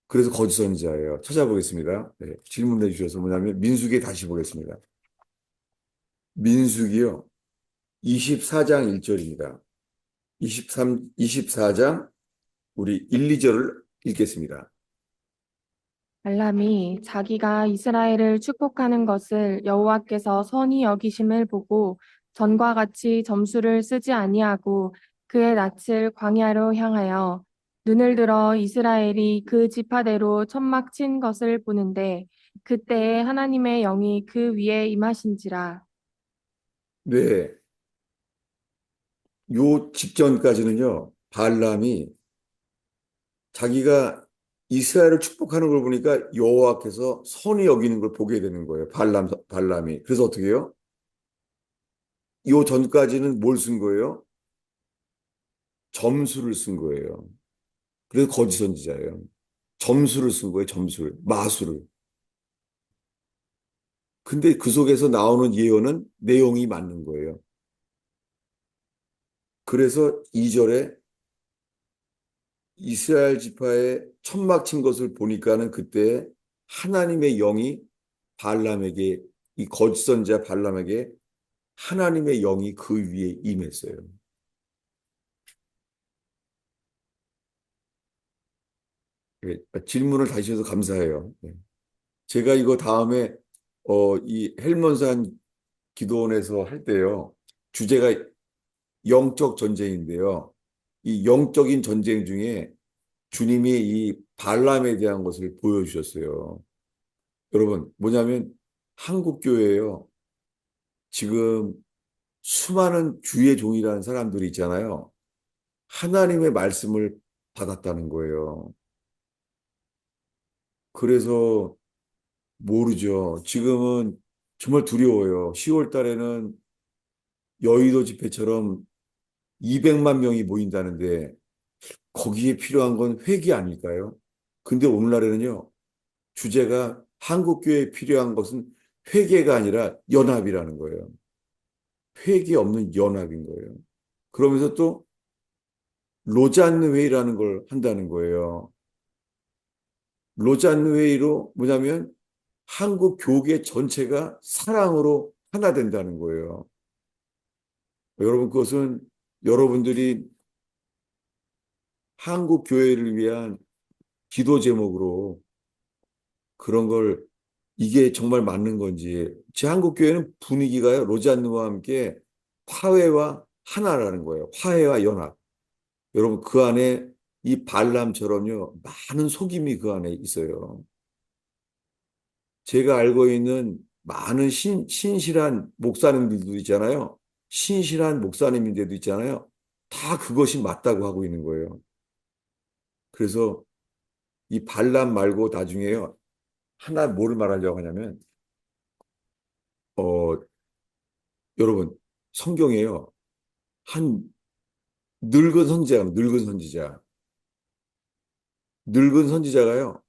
그래서 거짓 선지자예요. 찾아보겠습니다. 네, 질문해 주셔서 뭐냐면 민수기에 다시 보겠습니다. 민수기요. 24장 1절입니다. 24장 우리 1, 2절을 읽겠습니다. 발람이 자기가 이스라엘을 축복하는 것을 여호와께서 선히 여기심을 보고 전과 같이 점수를 쓰지 아니하고 그의 낯을 광야로 향하여 눈을 들어 이스라엘이 그 지파대로 천막 친 것을 보는데 그때에 하나님의 영이 그 위에 임하신지라. 네, 요 직전까지는요. 발람이 자기가 이스라엘을 축복하는 걸 보니까 여호와께서 선히 여기는 걸 보게 되는 거예요. 발람이. 그래서 어떻게 해요? 요 전까지는 뭘 쓴 거예요? 점수를 쓴 거예요. 그래서 거짓 선지자예요. 점수를 쓴 거예요, 점수를. 마술을. 근데 그 속에서 나오는 예언은 내용이 맞는 거예요. 그래서 2절에 이스라엘 지파에 천막 친 것을 보니까는 그때 하나님의 영이 발람에게, 이 거짓 선지자 발람에게 하나님의 영이 그 위에 임했어요. 예, 질문을 다시 해서 감사해요. 예. 제가 이거 다음에 이 헬몬산 기도원에서 할 때요. 주제가 영적 전쟁인데요. 이 영적인 전쟁 중에 주님이 이 발람에 대한 것을 보여주셨어요. 여러분, 뭐냐면 한국 교회에요. 지금 수많은 주의 종이라는 사람들이 있잖아요. 하나님의 말씀을 받았다는 거예요. 그래서 모르죠. 지금은 정말 두려워요. 10월 달에는 여의도 집회처럼 200만 명이 모인다는데 거기에 필요한 건 회개 아닐까요? 근데 오늘날에는요, 주제가 한국교회에 필요한 것은 회개가 아니라 연합이라는 거예요. 회개 없는 연합인 거예요. 그러면서 또 로잔 회의라는 걸 한다는 거예요. 로잔 회의로 뭐냐면 한국 교계 전체가 사랑으로 하나 된다는 거예요. 여러분, 그것은 여러분들이 한국 교회를 위한 기도 제목으로 그런 걸 이게 정말 맞는 건지. 제 한국 교회는 분위기가요, 로잔누와 함께 화해와 하나라는 거예요. 화해와 연합. 여러분, 그 안에 이 발람처럼요, 많은 속임이 그 안에 있어요. 제가 알고 있는 많은 신실한 목사님들도 있잖아요. 신실한 목사님인데도 있잖아요. 다 그것이 맞다고 하고 있는 거예요. 그래서 이 발람 말고 나중에요. 하나 뭘 말하려고 하냐면, 어, 여러분, 성경에요. 한 늙은 선지자, 늙은 선지자. 늙은 선지자가요.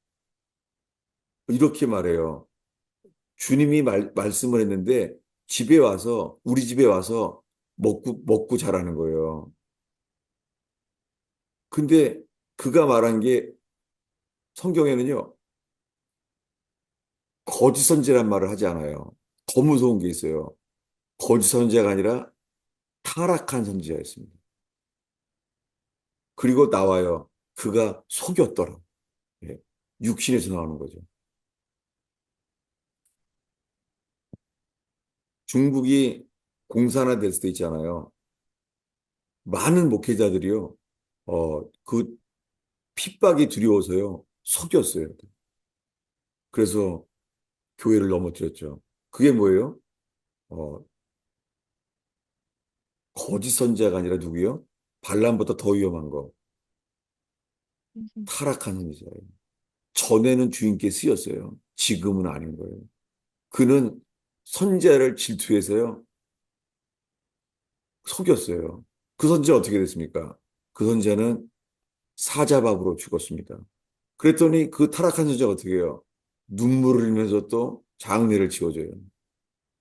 이렇게 말해요. 주님이 말씀을 했는데 집에 와서, 우리 집에 와서 먹고 자라는 거예요. 근데 그가 말한 게 성경에는요, 거짓 선지자란 말을 하지 않아요. 더 무서운 게 있어요. 거짓 선지자가 아니라 타락한 선지자였습니다. 그리고 나와요. 그가 속였더라. 예. 육신에서 나오는 거죠. 중국이 공산화됐을 때 있잖아요. 많은 목회자들이요. 그 핍박이 두려워서요. 속였어요. 그래서 교회를 넘어뜨렸죠. 그게 뭐예요? 어, 거짓 선지자가 아니라 누구요? 발람보다 더 위험한 거. 타락한 선지자예요. 전에는 주인께 쓰였어요. 지금은 아닌 거예요. 그는 선지자를 질투해서요. 속였어요. 그 선지자 어떻게 됐습니까? 그 선지자는 사자밥으로 죽었습니다. 그랬더니 그 타락한 선지자가 어떻게 해요? 눈물을 흘리면서 또 장례를 지어줘요.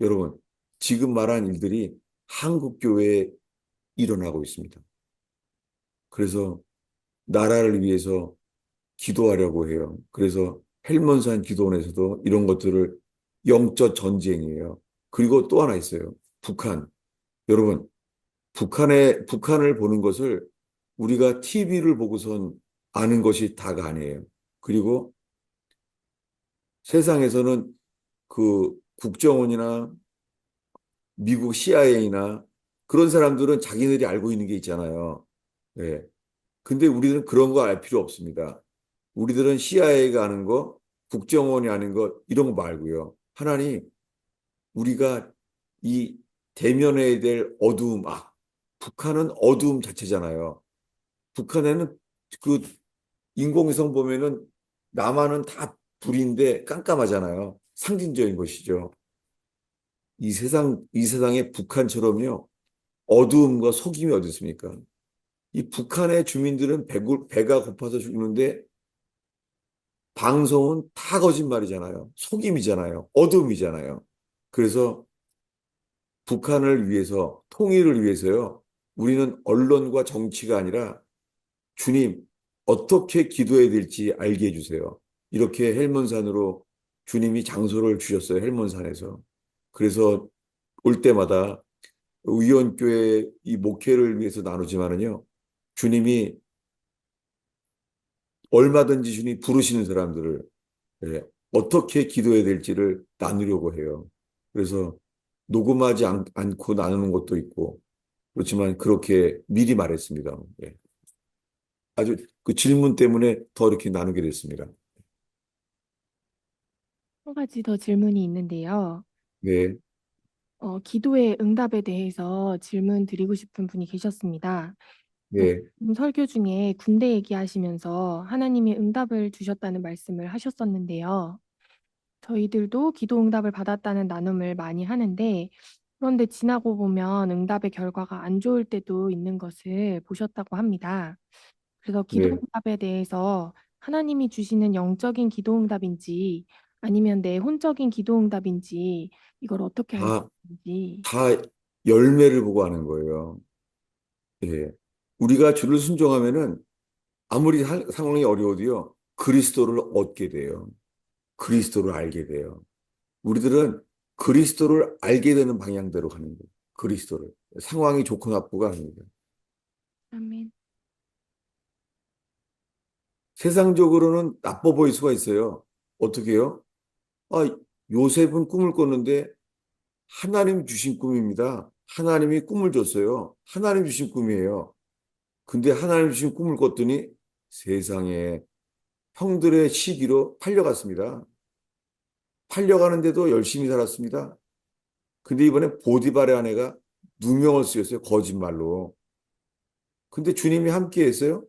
여러분, 지금 말한 일들이 한국 교회에 일어나고 있습니다. 그래서 나라를 위해서 기도하려고 해요. 그래서 헬몬산 기도원에서도 이런 것들을 영적 전쟁이에요. 그리고 또 하나 있어요. 북한. 여러분, 북한을 보는 것을 우리가 TV를 보고선 아는 것이 다가 아니에요. 그리고 세상에서는 그 국정원이나 미국 CIA나 그런 사람들은 자기네들이 알고 있는 게 있잖아요. 네. 근데 우리는 그런 거 알 필요 없습니다. 우리들은 CIA가 아는 거, 국정원이 아는 거, 이런 거 말고요. 하나님, 우리가 이 대면해야 될 어두움, 북한은 어두움 자체잖아요. 북한에는 그 인공위성 보면은 남한은 다 불인데 깜깜하잖아요. 상징적인 것이죠. 이 세상에 북한처럼요. 어두움과 속임이 어디 있습니까? 이 북한의 주민들은 배가 고파서 죽는데 방송은 다 거짓말이잖아요. 속임이잖아요. 어둠이잖아요. 그래서 북한을 위해서, 통일을 위해서요. 우리는 언론과 정치가 아니라 주님, 어떻게 기도해야 될지 알게 해주세요. 이렇게 헬문산으로 주님이 장소를 주셨어요. 헬몬산에서. 그래서 올 때마다 의원교회 이 목회를 위해서 나누지만은요. 주님이 얼마든지 주님이 부르시는 사람들을 예, 어떻게 기도해야 될지를 나누려고 해요. 그래서 녹음하지 않고 나누는 것도 있고 그렇지만 그렇게 미리 말했습니다. 예. 아주 그 질문 때문에 더 이렇게 나누게 됐습니다. 한 가지 더 질문이 있는데요. 네, 기도의 응답에 대해서 질문 드리고 싶은 분이 계셨습니다. 네, 설교 중에 군대 얘기하시면서 하나님이 응답을 주셨다는 말씀을 하셨었는데요. 저희들도 기도 응답을 받았다는 나눔을 많이 하는데, 그런데 지나고 보면 응답의 결과가 안 좋을 때도 있는 것을 보셨다고 합니다. 그래서 기도 네. 응답에 대해서 하나님이 주시는 영적인 기도 응답인지 아니면 내 혼적인 기도 응답인지 이걸 어떻게 알 수 다, 있는지. 다 열매를 보고 하는 거예요. 예. 우리가 주를 순종하면은 아무리 상황이 어려워도요, 그리스도를 얻게 돼요. 그리스도를 알게 돼요. 우리들은 그리스도를 알게 되는 방향대로 가는 거예요. 그리스도를. 상황이 좋고 나쁘가 아닙니다. 아멘. 세상적으로는 나빠 보일 수가 있어요. 어떻게 해요? 아, 요셉은 꿈을 꿨는데 하나님 주신 꿈입니다. 하나님이 꿈을 줬어요. 하나님 주신 꿈이에요. 근데 하나님 주신 꿈을 꿨더니 세상에 형들의 시기로 팔려갔습니다. 팔려가는데도 열심히 살았습니다. 근데 이번에 보디발의 아내가 누명을 쓰였어요. 거짓말로. 근데 주님이 함께 했어요.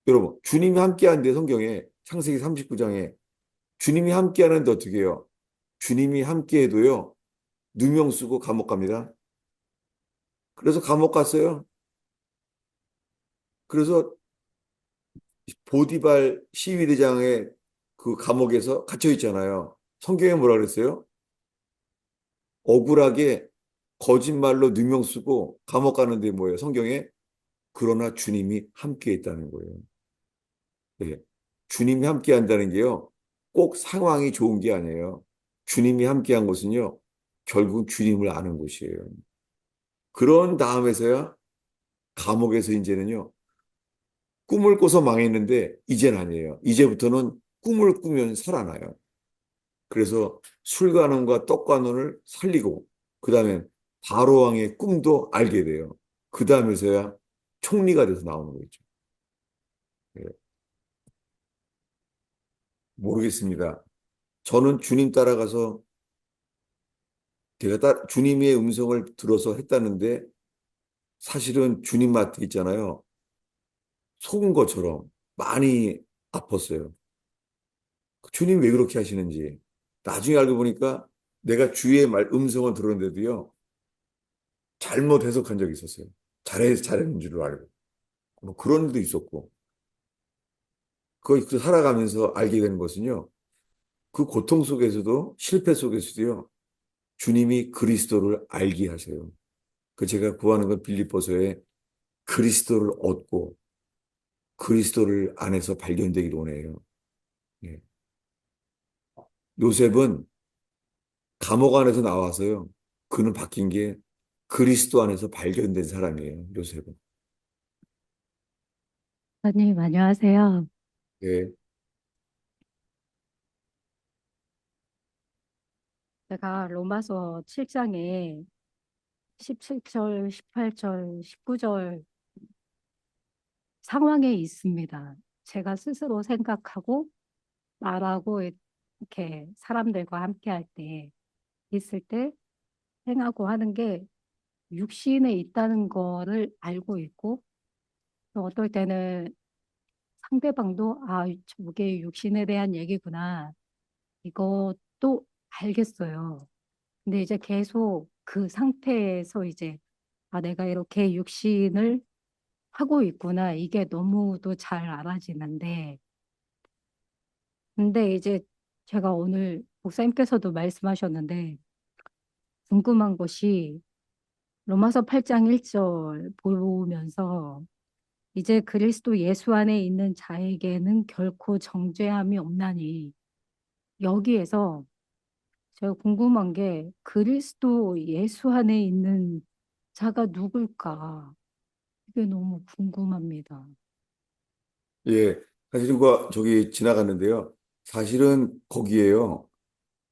여러분, 주님이 함께 하는데 성경에 창세기 39장에 주님이 함께 하는데 어떻게 해요? 주님이 함께 해도요. 누명 쓰고 감옥 갑니다. 그래서 감옥 갔어요. 그래서 보디발 시위대장의 그 감옥에서 갇혀 있잖아요. 성경에 뭐라 그랬어요? 억울하게 거짓말로 누명 쓰고 감옥 가는데 뭐예요? 성경에 그러나 주님이 함께 있다는 거예요. 예. 주님이 함께 한다는 게요. 꼭 상황이 좋은 게 아니에요. 주님이 함께 한 것은요. 결국 주님을 아는 곳이에요. 그런 다음에서야 감옥에서 이제는요. 꿈을 꿔서 망했는데 이젠 아니에요. 이제부터는 꿈을 꾸면 살아나요. 그래서 술관원과 떡관원을 살리고 그다음에 바로왕의 꿈도 알게 돼요. 그다음에서야 총리가 돼서 나오는 거죠. 예, 모르겠습니다. 저는 주님 따라가서 주님의 음성을 들어서 했다는데 사실은 주님 맛 있잖아요. 속은 것처럼 많이 아팠어요. 주님 왜 그렇게 하시는지. 나중에 알고 보니까 내가 주의 음성을 들었는데도요. 잘못 해석한 적이 있었어요. 잘했는 줄 알고. 뭐 그런 일도 있었고. 그 살아가면서 알게 되는 것은요. 그 고통 속에서도 실패 속에서도요. 주님이 그리스도를 알게 하세요. 그 제가 구하는 건 빌립보서에 그리스도를 얻고 그리스도를 안에서 발견되기를 원해요. 예. 요셉은 감옥 안에서 나와서요. 그는 바뀐 게 그리스도 안에서 발견된 사람이에요. 요셉은. 선생님, 안녕하세요. 예. 제가 로마서 7장에 17절, 18절, 19절 상황에 있습니다. 제가 스스로 생각하고 말하고 이렇게 사람들과 함께 할 때, 있을 때 행하고 하는 게 육신에 있다는 거를 알고 있고, 또 어떨 때는 상대방도 아, 저게 육신에 대한 얘기구나. 이것도 알겠어요. 근데 이제 계속 그 상태에서 이제 아, 내가 이렇게 육신을 하고 있구나. 이게 너무도 잘 알아지는데. 근데 이제 제가 오늘 목사님께서도 말씀하셨는데 궁금한 것이 로마서 8장 1절 보면서 이제 그리스도 예수 안에 있는 자에게는 결코 정죄함이 없나니 여기에서 제가 궁금한 게 그리스도 예수 안에 있는 자가 누굴까? 이게 너무 궁금합니다. 예, 사실은 저기 지나갔는데요. 사실은 거기에요.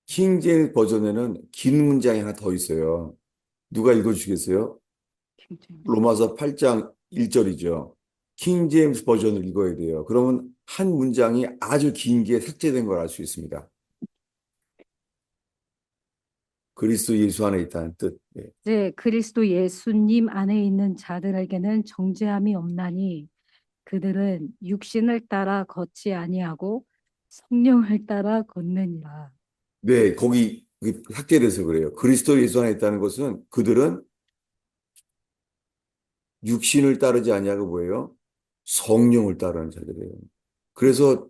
킹제임스 버전에는 긴 문장이 하나 더 있어요. 누가 읽어주시겠어요? 굉장히. 로마서 8장 1절이죠. 킹제임스 버전을 읽어야 돼요. 그러면 한 문장이 아주 긴 게 삭제된 걸 알 수 있습니다. 그리스도 예수 안에 있다는 뜻. 예. 이제 그리스도 예수님 안에 있는 자들에게는 정죄함이 없나니 그들은 육신을 따라 걷지 아니하고 성령을 따라 걷느니라. 네, 거기 삭제돼서 그래요. 그리스도 예수 안에 있다는 것은 그들은 육신을 따르지 아니하고 뭐예요? 성령을 따르는 자들이에요. 그래서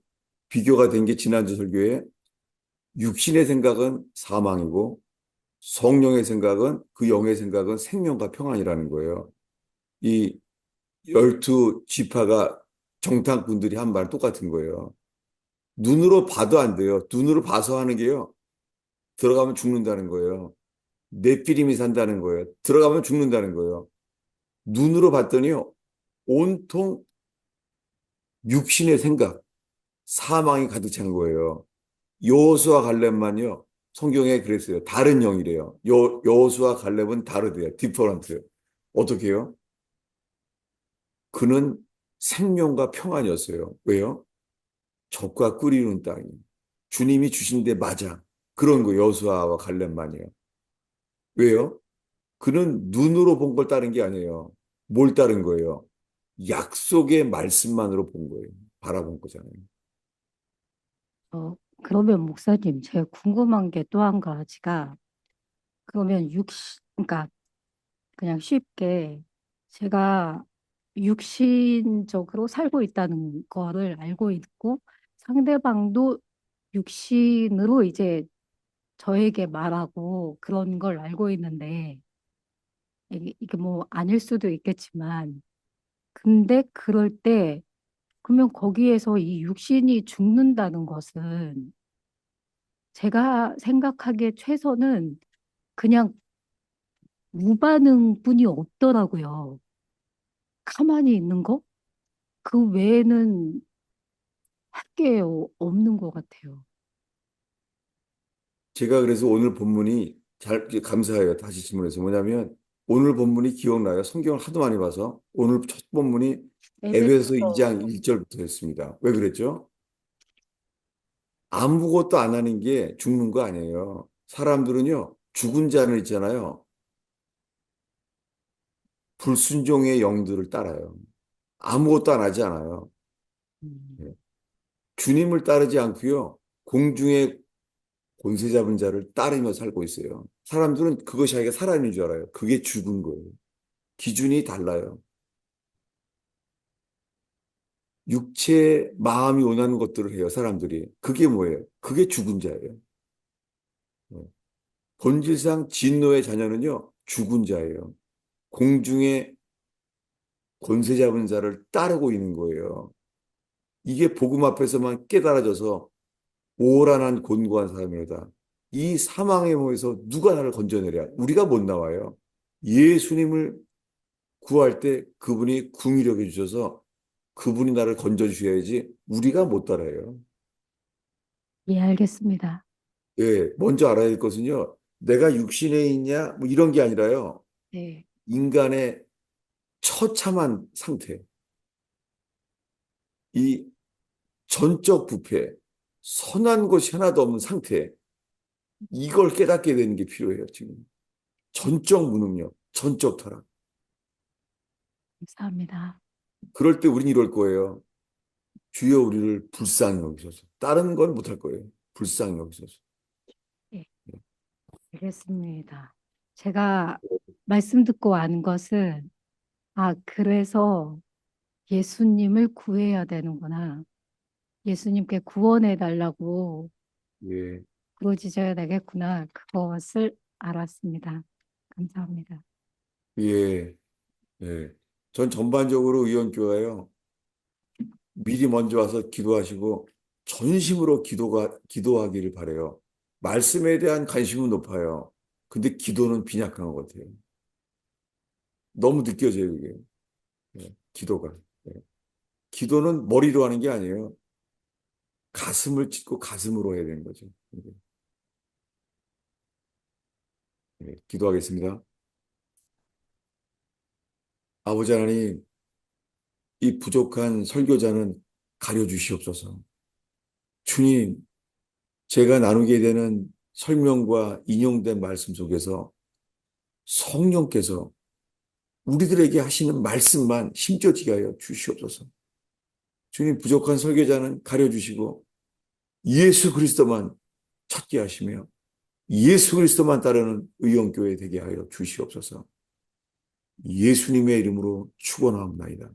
비교가 된 게 지난주 설교에 육신의 생각은 사망이고 성령의 생각은 그 영의 생각은 생명과 평안이라는 거예요. 이 12지파가 정탐꾼들이 한 말 똑같은 거예요. 눈으로 봐도 안 돼요. 눈으로 봐서 하는 게요. 들어가면 죽는다는 거예요. 네피림이 산다는 거예요. 들어가면 죽는다는 거예요. 눈으로 봤더니요. 온통 육신의 생각, 사망이 가득 찬 거예요. 여호수아 갈렙만요. 성경에 그랬어요. 다른 영이래요. 여호수아 갈렙은 다르대요. 디퍼런트. 어떻게 해요? 그는 생명과 평안이었어요. 왜요? 적과 꿀 이룬 땅이. 주님이 주신 데 맞아. 그런 거 여호수아와 갈렙만이에요. 왜요? 그는 눈으로 본 걸 따른 게 아니에요. 뭘 따른 거예요? 약속의 말씀만으로 본 거예요. 바라본 거잖아요. 그러면 목사님, 제가 궁금한 게 또 한 가지가 그러면 그러니까 그냥 쉽게 제가 육신적으로 살고 있다는 거를 알고 있고 상대방도 육신으로 이제 저에게 말하고 그런 걸 알고 있는데 이게 뭐 아닐 수도 있겠지만 근데 그럴 때 그러면 거기에서 이 육신이 죽는다는 것은 제가 생각하기에 최소는 그냥 무반응뿐이 없더라고요. 가만히 있는 거? 그 외에는 할 게 없는 것 같아요. 제가 그래서 오늘 본문이 감사해요. 다시 질문해서. 뭐냐면 오늘 본문이 기억나요. 성경을 하도 많이 봐서 오늘 첫 본문이 에베소 에베소 2장 1절부터였습니다. 왜 그랬죠? 아무것도 안 하는 게 죽는 거 아니에요. 사람들은요, 죽은 자는 있잖아요. 불순종의 영들을 따라요. 아무것도 안 하지 않아요. 음, 예. 주님을 따르지 않고요. 공중의 권세 잡은 자를 따르며 살고 있어요. 사람들은 그것이 자기가 살아있는 줄 알아요. 그게 죽은 거예요. 기준이 달라요. 육체, 마음이 원하는 것들을 해요, 사람들이. 그게 뭐예요? 그게 죽은 자예요. 어. 본질상 진노의 자녀는요, 죽은 자예요. 공중의 권세 잡은 자를 따르고 있는 거예요. 이게 복음 앞에서만 깨달아져서 오란한 곤고한 사람이다. 이 사망의 몸에서 누가 나를 건져내랴? 우리가 못 나와요. 예수님을 구할 때 그분이 궁유력해 주셔서 그분이 나를 건져 주셔야지 우리가 못 따라요. 예, 알겠습니다. 예, 먼저 알아야 될 것은요. 내가 육신에 있냐? 뭐 이런 게 아니라요. 네. 인간의 처참한 상태. 이 전적 부패, 선한 것이 하나도 없는 상태. 이걸 깨닫게 되는 게 필요해요, 지금. 전적 무능력, 전적 타락. 감사합니다. 그럴 때 우린 이럴 거예요. 주여 우리를 불쌍히 여기소서. 다른 건 못할 거예요. 불쌍히 여기소서. 예, 알겠습니다. 제가 말씀 듣고 안 것은 그래서 예수님을 구해야 되는구나. 예수님께 구원해 달라고 예, 부르짖어야 되겠구나. 그것을 알았습니다. 감사합니다. 예, 예. 전 전반적으로 의원교회요. 미리 먼저 와서 기도하시고 전심으로 기도하기를 바래요. 말씀에 대한 관심은 높아요. 근데 기도는 빈약한 것 같아요. 너무 느껴져요, 이게. 기도가. 예. 기도는 머리로 하는 게 아니에요. 가슴을 찢고 가슴으로 해야 되는 거죠. 기도하겠습니다. 아버지 하나님, 이 부족한 설교자는 가려주시옵소서. 주님, 제가 나누게 되는 설명과 인용된 말씀 속에서 성령께서 우리들에게 하시는 말씀만 심겨지게 하여 주시옵소서. 주님, 부족한 설교자는 가려주시고 예수 그리스도만 찾게 하시며 예수 그리스도만 따르는 의원교회 되게 하여 주시옵소서. 예수님의 이름으로 축원하옵나이다.